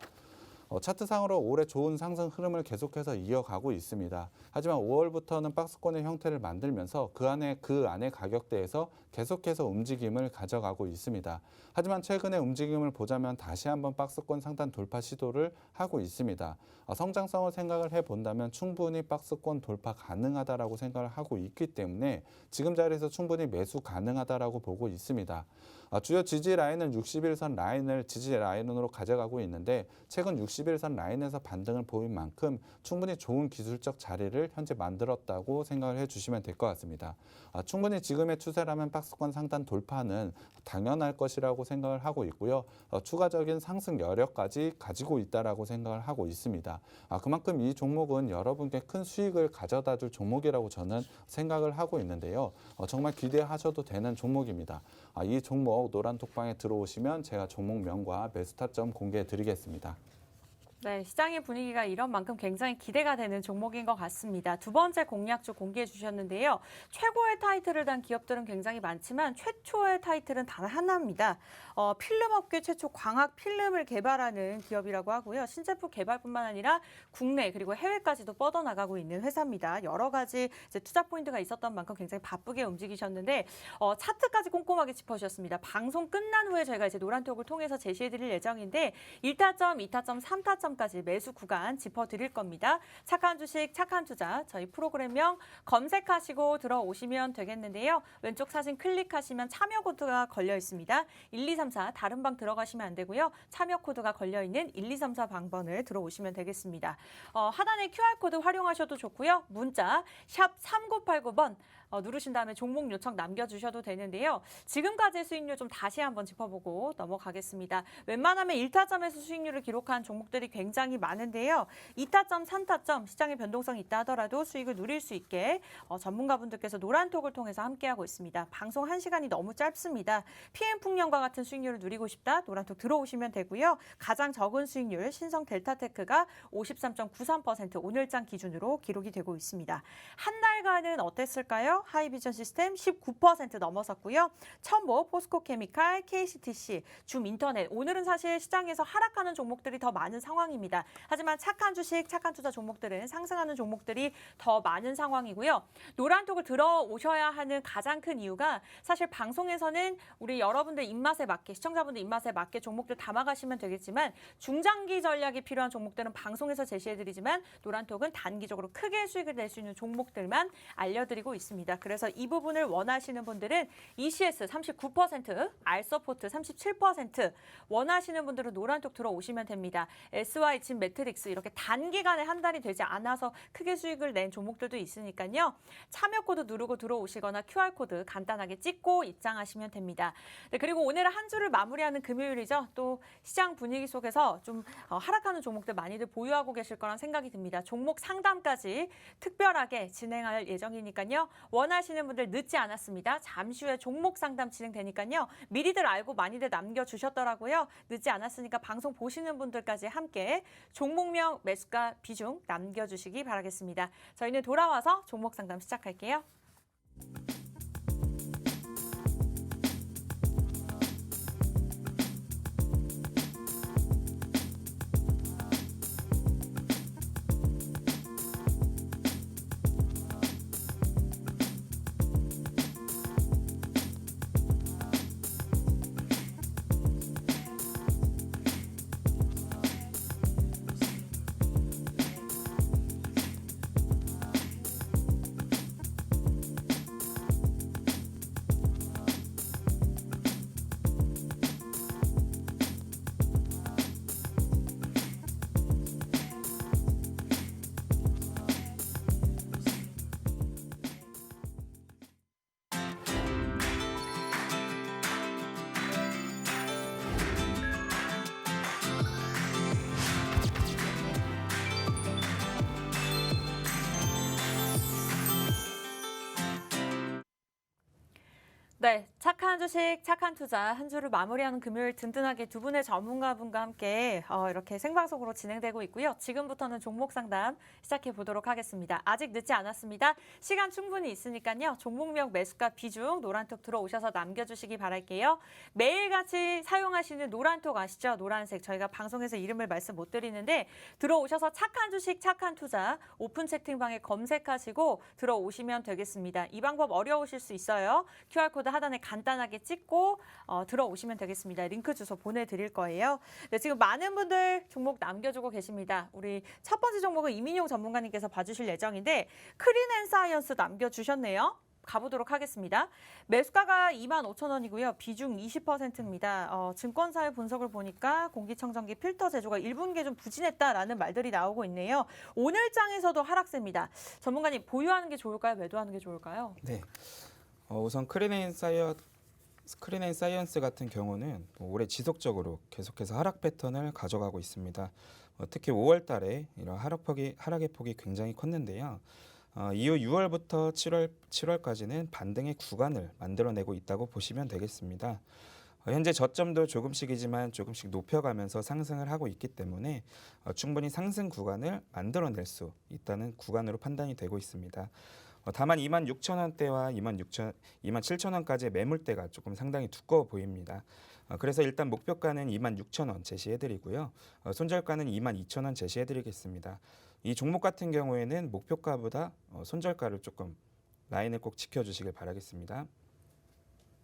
차트상으로 올해 좋은 상승 흐름을 계속해서 이어가고 있습니다. 하지만 5월부터는 박스권의 형태를 만들면서 그 안에 가격대에서 계속해서 움직임을 가져가고 있습니다. 하지만 최근의 움직임을 보자면 다시 한번 박스권 상단 돌파 시도를 하고 있습니다. 성장성을 생각을 해본다면 충분히 박스권 돌파 가능하다라고 생각을 하고 있기 때문에 지금 자리에서 충분히 매수 가능하다라고 보고 있습니다. 주요 지지 라인은 61선 라인을 지지 라인으로 가져가고 있는데 최근 61선 라인에서 반등을 보인 만큼 충분히 좋은 기술적 자리를 현재 만들었다고 생각을 해주시면 될 것 같습니다. 충분히 지금의 추세라면 박스권 상단 돌파는 당연할 것이라고 생각을 하고 있고요. 추가적인 상승 여력까지 가지고 있다라고 생각을 하고 있습니다. 그만큼 이 종목은 여러분께 큰 수익을 가져다 줄 종목이라고 저는 생각을 하고 있는데요. 정말 기대하셔도 되는 종목입니다. 이 종목 노란 톡방에 들어오시면 제가 종목명과 매수 타점 공개해 드리겠습니다. 네, 시장의 분위기가 이런 만큼 굉장히 기대가 되는 종목인 것 같습니다. 두 번째 공략주 공개해 주셨는데요. 최고의 타이틀을 단 기업들은 굉장히 많지만 최초의 타이틀은 단 하나입니다. 필름 업계 최초 광학 필름을 개발하는 기업이라고 하고요. 신제품 개발뿐만 아니라 국내 그리고 해외까지도 뻗어나가고 있는 회사입니다. 여러 가지 이제 투자 포인트가 있었던 만큼 굉장히 바쁘게 움직이셨는데 차트까지 꼼꼼하게 짚어주셨습니다. 방송 끝난 후에 저희가 이제 노란톡을 통해서 제시해드릴 예정인데 1타점, 2타점, 3타점 까지 매수 구간 짚어드릴 겁니다. 착한 주식, 착한 투자 저희 프로그램명 검색하시고 들어오시면 되겠는데요. 왼쪽 사진 클릭하시면 참여 코드가 걸려 있습니다. 1, 2, 3, 4 다른 방 들어가시면 안 되고요. 참여 코드가 걸려 있는 1, 2, 3, 4 방번을 들어오시면 되겠습니다. 하단에 QR코드 활용하셔도 좋고요. 문자 샵 3989번 누르신 다음에 종목 요청 남겨주셔도 되는데요. 지금까지의 수익률 좀 다시 한번 짚어보고 넘어가겠습니다. 웬만하면 1타점에서 수익률을 기록한 종목들이 굉장히 많은데요. 2타점, 3타점 시장의 변동성이 있다 하더라도 수익을 누릴 수 있게 전문가분들께서 노란톡을 통해서 함께하고 있습니다. 방송 1시간이 너무 짧습니다. PM풍년과 같은 수익률을 누리고 싶다? 노란톡 들어오시면 되고요. 가장 적은 수익률 신성 델타테크가 53.93% 오늘장 기준으로 기록이 되고 있습니다. 한 달간은 어땠을까요? 하이비전 시스템 19% 넘어섰고요. 첨보, 포스코케미칼, KCTC, 줌인터넷 오늘은 사실 시장에서 하락하는 종목들이 더 많은 상황입니다. 하지만 착한 주식, 착한 투자 종목들은 상승하는 종목들이 더 많은 상황이고요. 노란톡을 들어오셔야 하는 가장 큰 이유가 사실 방송에서는 우리 여러분들 입맛에 맞게 시청자분들 입맛에 맞게 종목들 담아가시면 되겠지만 중장기 전략이 필요한 종목들은 방송에서 제시해드리지만 노란톡은 단기적으로 크게 수익을 낼 수 있는 종목들만 알려드리고 있습니다. 그래서 이 부분을 원하시는 분들은 ECS 39%, 알서포트 37% 원하시는 분들은 노란톡 들어오시면 됩니다. SY, 진, 매트릭스 이렇게 단기간에 한 달이 되지 않아서 크게 수익을 낸 종목들도 있으니까요. 참여 코드 누르고 들어오시거나 QR코드 간단하게 찍고 입장하시면 됩니다. 네, 그리고 오늘 한 주를 마무리하는 금요일이죠. 또 시장 분위기 속에서 좀 하락하는 종목들 많이들 보유하고 계실 거란 생각이 듭니다. 종목 상담까지 특별하게 진행할 예정이니까요. 원하시는 분들 늦지 않았습니다. 잠시 후에 종목 상담 진행되니까요. 미리들 알고 많이들 남겨주셨더라고요. 늦지 않았으니까 방송 보시는 분들까지 함께 종목명, 매수가, 비중 남겨주시기 바라겠습니다. 저희는 돌아와서 종목 상담 시작할게요. 네, 착한 주식, 착한 투자 한 주를 마무리하는 금요일 든든하게 두 분의 전문가분과 함께 이렇게 생방송으로 진행되고 있고요. 지금부터는 종목 상담 시작해 보도록 하겠습니다. 아직 늦지 않았습니다. 시간 충분히 있으니까요. 종목명, 매수가, 비중 노란톡 들어오셔서 남겨주시기 바랄게요. 매일같이 사용하시는 노란톡 아시죠? 노란색 저희가 방송에서 이름을 말씀 못 드리는데 들어오셔서 착한 주식, 착한 투자 오픈 채팅방에 검색하시고 들어오시면 되겠습니다. 이 방법 어려우실 수 있어요. QR코드 하단에 간단하게 찍고 들어오시면 되겠습니다. 링크 주소 보내드릴 거예요. 네, 지금 많은 분들 종목 남겨주고 계십니다. 우리 첫 번째 종목은 이민용 전문가님께서 봐주실 예정인데 크린앤사이언스 남겨주셨네요. 가보도록 하겠습니다. 매수가가 25,000원이고요. 비중 20%입니다. 증권사의 분석을 보니까 공기청정기 필터 제조가 1분기에 좀 부진했다라는 말들이 나오고 있네요. 오늘 장에서도 하락세입니다. 전문가님 보유하는 게 좋을까요? 매도하는 게 좋을까요? 네. 우선 크린앤사이언스 같은 경우는 올해 지속적으로 계속해서 하락 패턴을 가져가고 있습니다. 특히 5월 달에 이런 하락의 폭이 굉장히 컸는데요. 이후 6월부터 7월까지는 반등의 구간을 만들어내고 있다고 보시면 되겠습니다. 현재 저점도 조금씩이지만 조금씩 높여가면서 상승을 하고 있기 때문에 충분히 상승 구간을 만들어낼 수 있다는 구간으로 판단이 되고 있습니다. 다만 26,000원대와 27,000원까지의 매물대가 조금 상당히 두꺼워 보입니다. 그래서 일단 목표가는 26,000원 제시해드리고요. 손절가는 22,000원 제시해드리겠습니다. 이 종목 같은 경우에는 목표가보다 손절가를 조금 라인을 꼭 지켜주시길 바라겠습니다.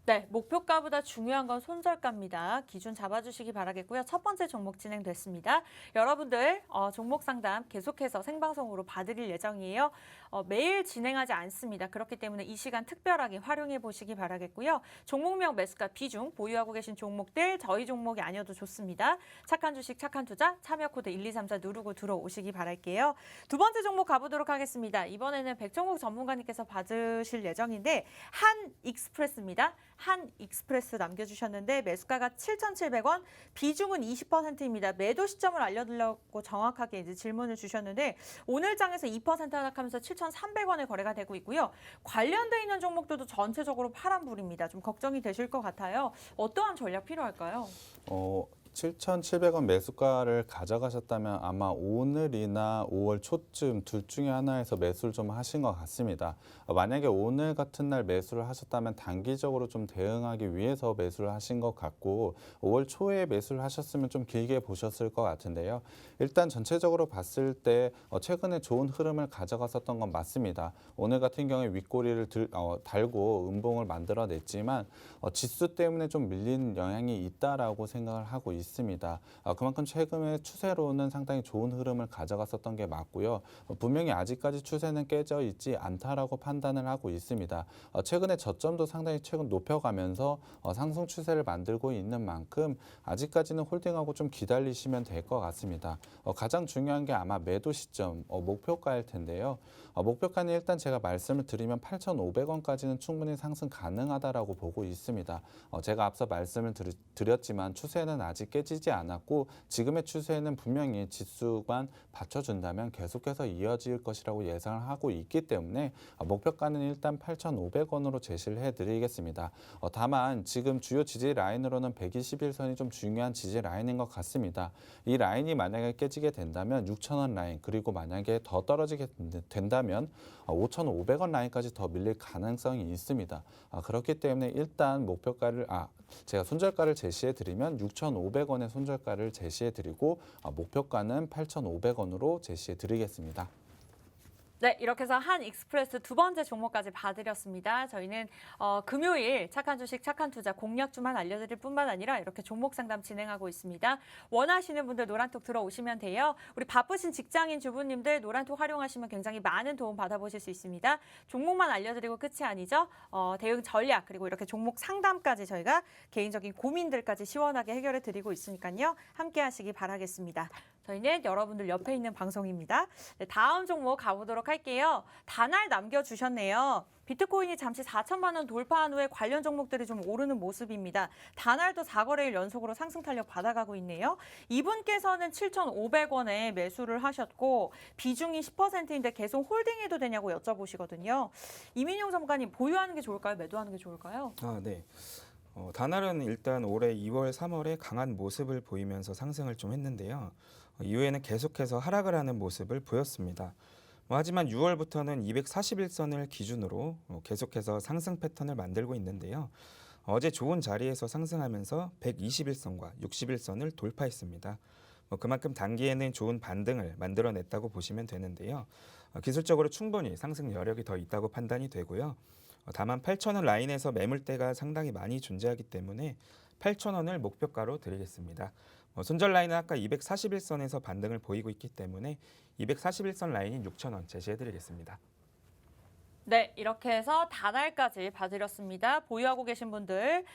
네, 목표가보다 중요한 건 손절가입니다. 기준 잡아주시기 바라겠고요. 첫 번째 종목 진행됐습니다. 여러분들 종목 상담 계속해서 생방송으로 봐드릴 예정이에요. 매일 진행하지 않습니다. 그렇기 때문에 이 시간 특별하게 활용해 보시기 바라겠고요. 종목명, 매수가, 비중, 보유하고 계신 종목들 저희 종목이 아니어도 좋습니다. 착한 주식, 착한 투자, 참여 코드 1234 누르고 들어오시기 바랄게요. 두 번째 종목 가보도록 하겠습니다. 이번에는 백종국 전문가님께서 받으실 예정인데 한 익스프레스입니다. 한 익스프레스 남겨주셨는데 매수가가 7,700원, 비중은 20%입니다. 매도 시점을 알려드리려고 정확하게 이제 질문을 주셨는데 오늘 장에서 2% 하락하면서 7,300원에 거래가 되고 있고요. 관련돼 있는 종목들도 전체적으로 파란불입니다. 좀 걱정이 되실 것 같아요. 어떠한 전략 필요할까요? 7,700원 매수가를 가져가셨다면 아마 오늘이나 5월 초쯤 둘 중에 하나에서 매수를 좀 하신 것 같습니다. 만약에 오늘 같은 날 매수를 하셨다면 단기적으로 좀 대응하기 위해서 매수를 하신 것 같고 5월 초에 매수를 하셨으면 좀 길게 보셨을 것 같은데요. 일단 전체적으로 봤을 때 최근에 좋은 흐름을 가져갔었던 건 맞습니다. 오늘 같은 경우에 윗꼬리를 달고 음봉을 만들어냈지만 지수 때문에 좀 밀린 영향이 있다라고 생각을 하고 있습니다. 그만큼 최근에 추세로는 상당히 좋은 흐름을 가져갔었던 게 맞고요. 분명히 아직까지 추세는 깨져 있지 않다라고 판단을 하고 있습니다. 최근에 저점도 상당히 최근 높여가면서 상승 추세를 만들고 있는 만큼 아직까지는 홀딩하고 좀 기다리시면 될 것 같습니다. 가장 중요한 게 아마 매도 시점, 목표가일 텐데요. 목표가는 일단 제가 말씀을 드리면 8,500원까지는 충분히 상승 가능하다라고 보고 있습니다. 제가 앞서 말씀을 드렸지만 추세는 아직 깨지지 않았고 지금의 추세는 분명히 지수만 받쳐준다면 계속해서 이어질 것이라고 예상을 하고 있기 때문에 목표가는 일단 8,500원으로 제시를 해드리겠습니다. 다만 지금 주요 지지 라인으로는 121선이 좀 중요한 지지 라인인 것 같습니다. 이 라인이 만약에 깨지게 된다면 6,000원 라인 그리고 만약에 더 떨어지게 된다면 5,500원 라인까지 더 밀릴 가능성이 있습니다. 그렇기 때문에 일단 목표가를 제가 손절가를 제시해 드리면 6,500원의 손절가를 제시해 드리고 목표가는 8,500원으로 제시해 드리겠습니다. 네, 이렇게 해서 한 익스프레스 두 번째 종목까지 봐드렸습니다. 저희는 금요일 착한 주식, 착한 투자 공략주만 알려드릴 뿐만 아니라 이렇게 종목 상담 진행하고 있습니다. 원하시는 분들 노란톡 들어오시면 돼요. 우리 바쁘신 직장인 주부님들 노란톡 활용하시면 굉장히 많은 도움 받아보실 수 있습니다. 종목만 알려드리고 끝이 아니죠. 대응 전략 그리고 이렇게 종목 상담까지 저희가 개인적인 고민들까지 시원하게 해결해 드리고 있으니까요. 함께 하시기 바라겠습니다. 저희는 여러분들 옆에 있는 방송입니다. 네, 다음 종목 가보도록 할게요. 다날 남겨주셨네요. 비트코인이 잠시 4천만 원 돌파한 후에 관련 종목들이 좀 오르는 모습입니다. 다날도 4거래일 연속으로 상승 탄력 받아가고 있네요. 이분께서는 7,500원에 매수를 하셨고 비중이 10%인데 계속 홀딩해도 되냐고 여쭤보시거든요. 이민용 전문가님 보유하는 게 좋을까요? 매도하는 게 좋을까요? 네. 다날은 일단 올해 2월, 3월에 강한 모습을 보이면서 상승을 좀 했는데요. 이후에는 계속해서 하락을 하는 모습을 보였습니다. 하지만 6월부터는 241선을 기준으로 계속해서 상승 패턴을 만들고 있는데요. 어제 좋은 자리에서 상승하면서 121선과 61선을 돌파했습니다. 그만큼 단기에는 좋은 반등을 만들어냈다고 보시면 되는데요. 기술적으로 충분히 상승 여력이 더 있다고 판단이 되고요. 다만 8,000원 라인에서 매물대가 상당히 많이 존재하기 때문에 8,000원을 목표가로 드리겠습니다. 손절 라인은 아까 241선에서 반등을 보이고 있기 때문에 241선 라인인 6,000원 제시해드리겠습니다. 네, 이렇게 해서 다날까지 봐드렸습니다. 보유하고 계신 분들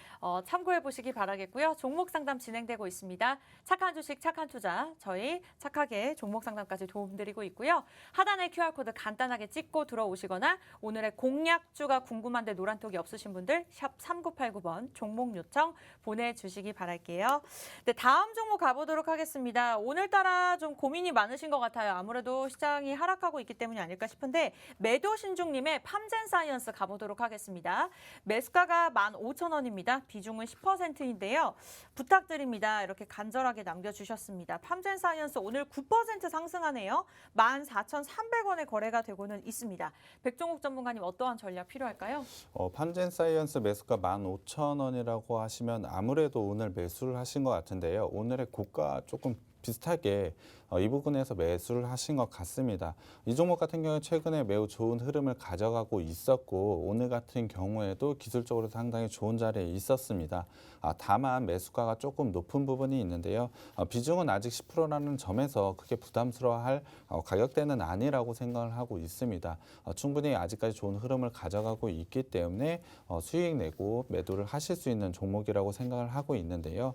참고해 보시기 바라겠고요. 종목 상담 진행되고 있습니다. 착한 주식, 착한 투자 저희 착하게 종목 상담까지 도움드리고 있고요. 하단에 QR코드 간단하게 찍고 들어오시거나 오늘의 공략주가 궁금한데 노란톡이 없으신 분들 샵 3989번 종목 요청 보내주시기 바랄게요. 네, 다음 종목 가보도록 하겠습니다. 오늘따라 좀 고민이 많으신 것 같아요. 아무래도 시장이 하락하고 있기 때문이 아닐까 싶은데 매도 신중님의 팜젠 사이언스 가보도록 하겠습니다. 매수가가 15,000원입니다. 비중은 10%인데요. 부탁드립니다. 이렇게 간절하게 남겨주셨습니다. 팜젠 사이언스 오늘 9% 상승하네요. 14,300원에 거래가 되고는 있습니다. 백종욱 전문가님 어떠한 전략 필요할까요? 팜젠 사이언스 매수가 15,000원이라고 하시면 아무래도 오늘 매수를 하신 것 같은데요. 오늘의 고가 조금 비슷하게 이 부분에서 매수를 하신 것 같습니다. 이 종목 같은 경우에 최근에 매우 좋은 흐름을 가져가고 있었고 오늘 같은 경우에도 기술적으로 상당히 좋은 자리에 있었습니다. 다만 매수가가 조금 높은 부분이 있는데요. 비중은 아직 10%라는 점에서 크게 부담스러워할 가격대는 아니라고 생각을 하고 있습니다. 충분히 아직까지 좋은 흐름을 가져가고 있기 때문에 수익 내고 매도를 하실 수 있는 종목이라고 생각을 하고 있는데요.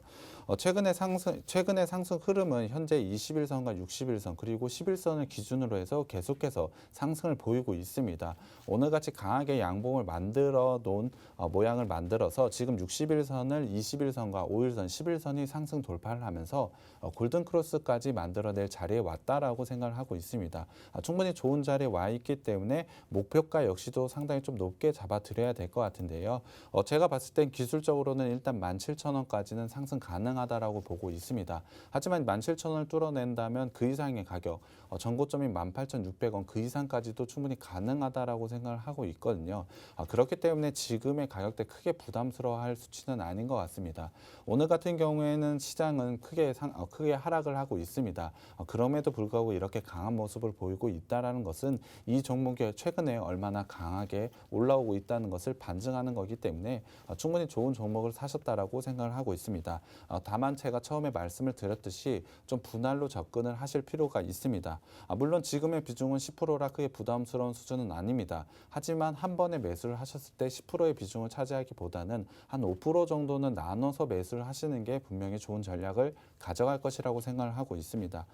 최근의 상승 흐름은 현재 21선과 60일선 그리고 11선을 기준으로 해서 계속해서 상승을 보이고 있습니다. 오늘같이 강하게 양봉을 만들어 놓은 모양을 만들어서 지금 60일선을 21선과 5일선, 11선이 상승 돌파를 하면서 골든 크로스까지 만들어낼 자리에 왔다라고 생각을 하고 있습니다. 충분히 좋은 자리에 와 있기 때문에 목표가 역시도 상당히 좀 높게 잡아드려야 될 것 같은데요. 제가 봤을 땐 기술적으로는 일단 17,000원까지는 상승 가능하다라고 보고 있습니다. 하지만 17,000원을 뚫어낸다면 그 이상의 가격, 전고점인 18,600원 그 이상까지도 충분히 가능하다라고 생각을 하고 있거든요. 그렇기 때문에 지금의 가격대 크게 부담스러워할 수치는 아닌 것 같습니다. 오늘 같은 경우에는 시장은 크게 하락을 하고 있습니다. 그럼에도 불구하고 이렇게 강한 모습을 보이고 있다는 것은 이 종목이 최근에 얼마나 강하게 올라오고 있다는 것을 반증하는 거기 때문에 충분히 좋은 종목을 사셨다라고 생각을 하고 있습니다. 다만 제가 처음에 말씀을 드렸듯이 좀 분할로 접근을 하실 필요가 있습니다. 물론 지금의 비중은 10%라 크게 부담스러운 수준은 아닙니다. 하지만 한 번에 매수를 하셨을 때 10%의 비중을 차지하기보다는 한 5% 정도는 나눠서 매수를 하시는 게 분명히 좋은 전략을 가져갈 것이라고 생각을 하고 있습니다.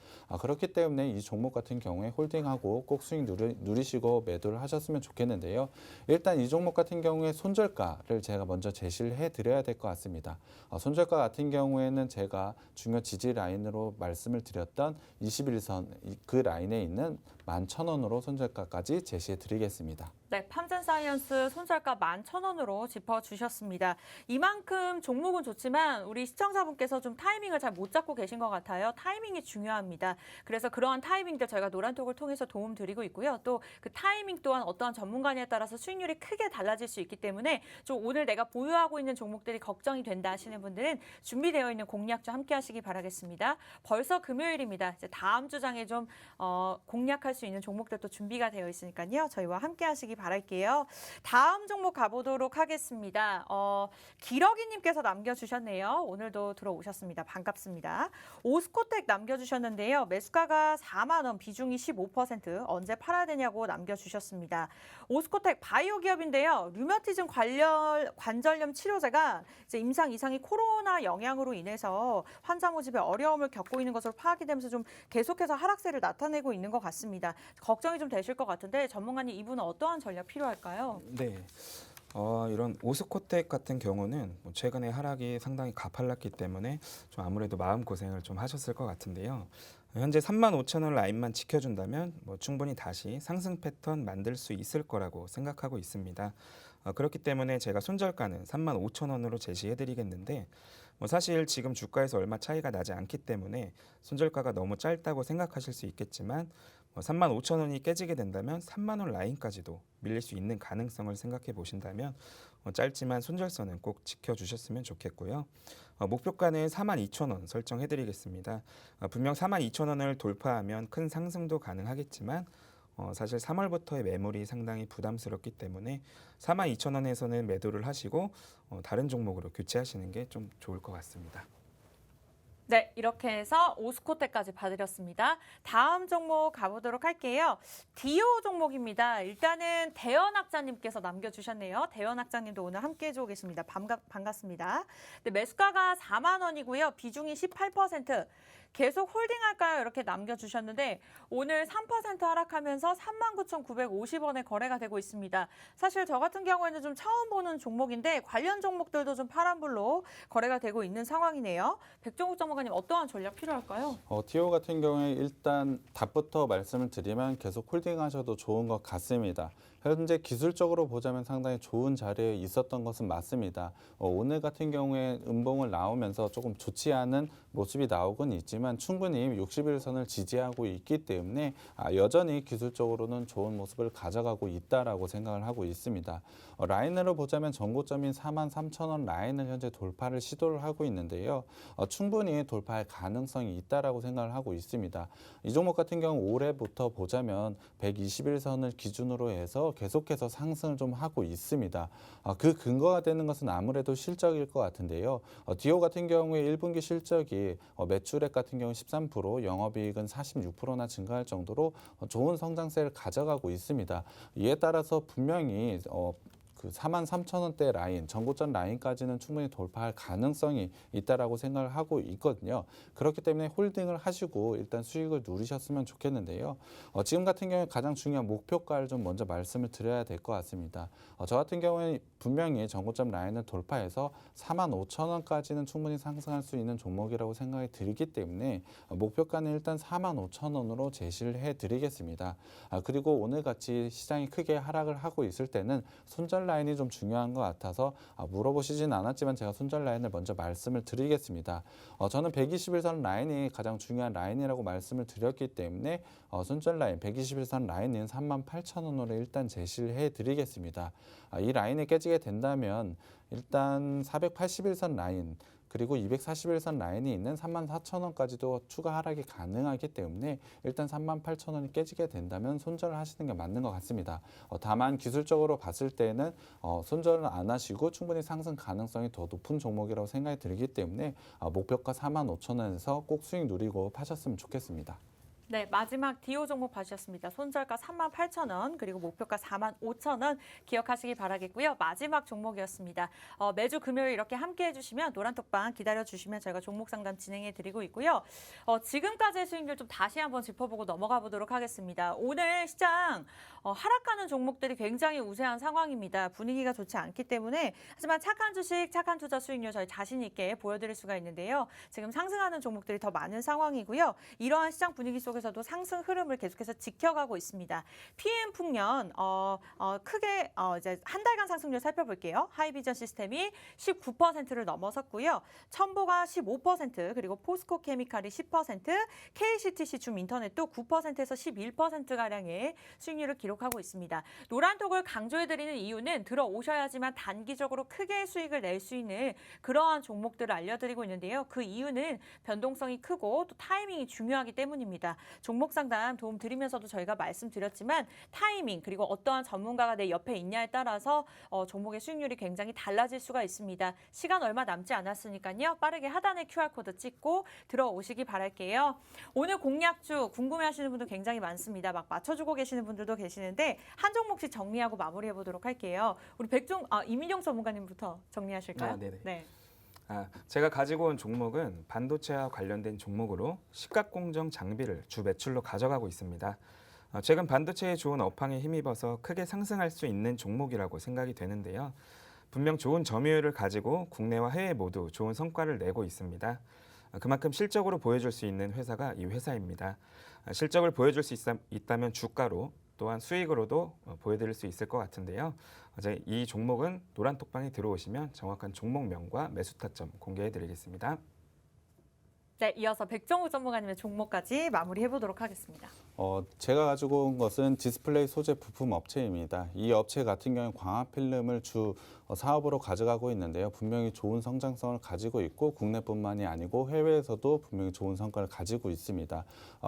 그렇기 때문에 이 종목 같은 경우에 홀딩하고 꼭 수익 누리시고 매도를 하셨으면 좋겠는데요. 일단 이 종목 같은 경우에 손절가를 제가 먼저 제시를 해드려야 될 것 같습니다. 손절가 같은 경우에는 제가 중요 지지 라인으로 말씀을 드렸던 21선 그 라인에 있는 11,000원으로 손절가까지 제시해 드리겠습니다. 네, 팜젠 사이언스 손절가 11,000원으로 짚어주셨습니다. 이만큼 종목은 좋지만 우리 시청자분께서 좀 타이밍을 잘 못 잡고 계신 것 같아요. 타이밍이 중요합니다. 그래서 그러한 타이밍들 저희가 노란톡을 통해서 도움 드리고 있고요. 또 그 타이밍 또한 어떠한 전문가냐에 따라서 수익률이 크게 달라질 수 있기 때문에 좀 오늘 내가 보유하고 있는 종목들이 걱정이 된다 하시는 분들은 준비되어 있는 공략 좀 함께 하시기 바라겠습니다. 벌써 금요일입니다. 이제 다음 주장에 좀 공략할 수 있는 종목들도 준비가 되어 있으니까요. 저희와 함께 하시기 바랄게요. 다음 종목 가보도록 하겠습니다. 기러기님께서 남겨주셨네요. 오늘도 들어오셨습니다. 반갑습니다. 오스코텍 남겨주셨는데요. 매수가가 4만 원, 비중이 15%, 언제 팔아야 되냐고 남겨주셨습니다. 오스코텍 바이오 기업인데요. 류마티즘 관절염 치료제가 이제 임상 이상이 코로나 영향으로 인해서 환자 모집에 어려움을 겪고 있는 것으로 파악이 되면서 좀 계속해서 하락세를 나타내고 있는 것 같습니다. 걱정이 좀 되실 것 같은데 전문가님 이분은 어떠한 전략 필요할까요? 네. 이런 오스코텍 같은 경우는 최근에 하락이 상당히 가팔랐기 때문에 좀 아무래도 마음고생을 좀 하셨을 것 같은데요. 현재 35,000원 라인만 지켜준다면 충분히 다시 상승 패턴 만들 수 있을 거라고 생각하고 있습니다. 그렇기 때문에 제가 손절가는 35,000원으로 제시해드리겠는데 사실 지금 주가에서 얼마 차이가 나지 않기 때문에 손절가가 너무 짧다고 생각하실 수 있겠지만 35,000원이 깨지게 된다면 3만 원 라인까지도 밀릴 수 있는 가능성을 생각해 보신다면 짧지만 손절선은 꼭 지켜주셨으면 좋겠고요. 목표가는 42,000원 설정해드리겠습니다. 분명 42,000원을 돌파하면 큰 상승도 가능하겠지만 사실 3월부터의 매물이 상당히 부담스럽기 때문에 42,000원에서는 매도를 하시고 다른 종목으로 교체하시는 게 좀 좋을 것 같습니다. 네, 이렇게 해서 오스코텍까지 봐드렸습니다. 다음 종목 가보도록 할게요. 디오 종목입니다. 일단은 대연학자님께서 남겨주셨네요. 대연학자님도 오늘 함께 해주고 계십니다. 반갑습니다. 네, 매수가가 4만 원이고요. 비중이 18%. 계속 홀딩할까요? 이렇게 남겨주셨는데 오늘 3% 하락하면서 39,950원에 거래가 되고 있습니다. 사실 저 같은 경우에는 좀 처음 보는 종목인데 관련 종목들도 좀 파란불로 거래가 되고 있는 상황이네요. 백종욱 전문가님 어떠한 전략 필요할까요? TO 같은 경우에 일단 답부터 말씀을 드리면 계속 홀딩하셔도 좋은 것 같습니다. 현재 기술적으로 보자면 상당히 좋은 자리에 있었던 것은 맞습니다. 오늘 같은 경우에 음봉을 나오면서 조금 좋지 않은 모습이 나오곤 있지만 충분히 60일선을 지지하고 있기 때문에 여전히 기술적으로는 좋은 모습을 가져가고 있다라고 생각을 하고 있습니다. 라인으로 보자면 전고점인 43,000원 라인을 현재 돌파를 시도를 하고 있는데요. 충분히 돌파할 가능성이 있다라고 생각을 하고 있습니다. 이 종목 같은 경우 올해부터 보자면 121선을 기준으로 해서 계속해서 상승을 좀 하고 있습니다. 그 근거가 되는 것은 아무래도 실적일 것 같은데요. 디오 같은 경우에 1분기 실적이 매출액 같은 경우 13%, 영업이익은 46%나 증가할 정도로 좋은 성장세를 가져가고 있습니다. 이에 따라서 분명히 그 43,000원대 라인, 전고점 라인까지는 충분히 돌파할 가능성이 있다라고 생각을 하고 있거든요. 그렇기 때문에 홀딩을 하시고 일단 수익을 누리셨으면 좋겠는데요. 지금 같은 경우에 가장 중요한 목표가를 좀 먼저 말씀을 드려야 될 것 같습니다. 저 같은 경우에 분명히 전고점 라인을 돌파해서 45,000원까지는 충분히 상승할 수 있는 종목이라고 생각이 들기 때문에 목표가는 일단 45,000원으로 제시를 해드리겠습니다. 그리고 오늘같이 시장이 크게 하락을 하고 있을 때는 손절 라인이 좀 중요한 것 같아서 물어보시진 않았지만 제가 손절 라인을 먼저 말씀을 드리겠습니다. 저는 121선 라인이 가장 중요한 라인이라고 말씀을 드렸기 때문에 손절 라인 121선 라인은 38,000원으로 일단 제시를 해드리겠습니다. 이 라인이 깨지게 된다면 일단 481선 라인 그리고 241선 라인이 있는 34,000원까지도 추가 하락이 가능하기 때문에 일단 38,000원이 깨지게 된다면 손절을 하시는 게 맞는 것 같습니다. 다만 기술적으로 봤을 때는 손절을 안 하시고 충분히 상승 가능성이 더 높은 종목이라고 생각이 들기 때문에 목표가 45,000원에서 꼭 수익 누리고 파셨으면 좋겠습니다. 네, 마지막 디오 종목 봐주셨습니다. 손절가 38,000원 그리고 목표가 45,000원 기억하시기 바라겠고요. 마지막 종목이었습니다. 매주 금요일 이렇게 함께 해주시면 노란톡방 기다려주시면 저희가 종목 상담 진행해드리고 있고요. 지금까지의 수익률 좀 다시 한번 짚어보고 넘어가 보도록 하겠습니다. 오늘 시장 하락하는 종목들이 굉장히 우세한 상황입니다. 분위기가 좋지 않기 때문에 하지만 착한 주식, 착한 투자 수익률 저희 자신 있게 보여드릴 수가 있는데요. 지금 상승하는 종목들이 더 많은 상황이고요. 이러한 시장 분위기 속에서도 상승 흐름을 계속해서 지켜가고 있습니다. PM풍년 크게 이제 한 달간 상승률 살펴볼게요. 하이비전 시스템이 19%를 넘어섰고요. 첨보가 15% 그리고 포스코 케미칼이 10%, KCTC 줌인터넷도 9%에서 11%가량의 수익률을 기록하고 있습니다. 노란톡을 강조해드리는 이유는 들어오셔야지만 단기적으로 크게 수익을 낼 수 있는 그러한 종목들을 알려드리고 있는데요. 그 이유는 변동성이 크고 또 타이밍이 중요하기 때문입니다. 종목 상담 도움 드리면서도 저희가 말씀드렸지만 타이밍 그리고 어떠한 전문가가 내 옆에 있냐에 따라서 종목의 수익률이 굉장히 달라질 수가 있습니다. 시간 얼마 남지 않았으니까요. 빠르게 하단에 QR코드 찍고 들어오시기 바랄게요. 오늘 공략주 궁금해하시는 분들 굉장히 많습니다. 막 맞춰주고 계시는 분들도 계시는데 한 종목씩 정리하고 마무리해 보도록 할게요. 우리 이민용 전문가님부터 정리하실까요? 네네. 네. 제가 가지고 온 종목은 반도체와 관련된 종목으로 시각공정 장비를 주 매출로 가져가고 있습니다. 최근 반도체에 좋은 업황에 힘입어서 크게 상승할 수 있는 종목이라고 생각이 되는데요. 분명 좋은 점유율을 가지고 국내와 해외 모두 좋은 성과를 내고 있습니다. 그만큼 실적으로 보여줄 수 있는 회사가 이 회사입니다. 실적을 보여줄 수 있다면 주가로 또한 수익으로도 보여드릴 수 있을 것 같은데요. 이 종목은 노란톡방에 들어오시면 정확한 종목명과 매수 타점 공개해드리겠습니다. 네, 이어서 백종욱 전문가님의 종목까지 마무리해 보도록 하겠습니다. 제가 가지고 온 것은 디스플레이 소재 부품 업체입니다. 이 업체 같은 경우는 광학 필름을 주 사업으로 가져가고 있는데요. 분명히 좋은 성장성을 가지고 있고 국내뿐만이 아니고 해외에서도 분명히 좋은 성과를 가지고 있습니다.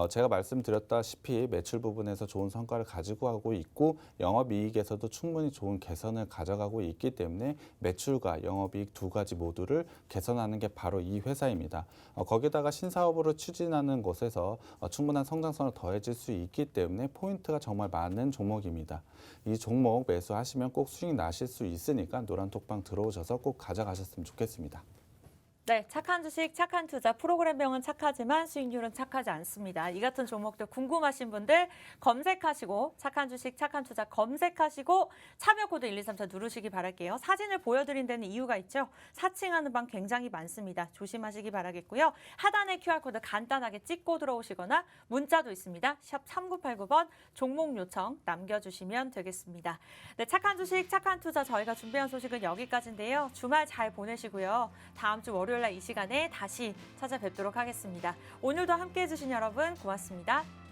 제가 말씀드렸다시피 매출 부분에서 좋은 성과를 가지고 하고 있고 영업이익에서도 충분히 좋은 개선을 가져가고 있기 때문에 매출과 영업이익 두 가지 모두를 개선하는 게 바로 이 회사입니다. 거기다가 신사업으로 추진하는 곳에서 충분한 성장성을 더해질 수 있기 때문에 포인트가 정말 많은 종목입니다. 이 종목 매수하시면 꼭 수익 나실 수 있으니까 노란톡방 들어오셔서 꼭 가져가셨으면 좋겠습니다. 네, 착한 주식, 착한 투자 프로그램명은 착하지만 수익률은 착하지 않습니다. 이 같은 종목들 궁금하신 분들 검색하시고 착한 주식, 착한 투자 검색하시고 참여 코드 1234 누르시기 바랄게요. 사진을 보여드린 데는 이유가 있죠. 사칭하는 방 굉장히 많습니다. 조심하시기 바라겠고요. 하단에 QR코드 간단하게 찍고 들어오시거나 문자도 있습니다. 샵 3989번 종목 요청 남겨주시면 되겠습니다. 네, 착한 주식, 착한 투자 저희가 준비한 소식은 여기까지인데요. 주말 잘 보내시고요. 다음 주 월요일 이 시간에 다시 찾아뵙도록 하겠습니다. 오늘도 함께해 주신 여러분 고맙습니다.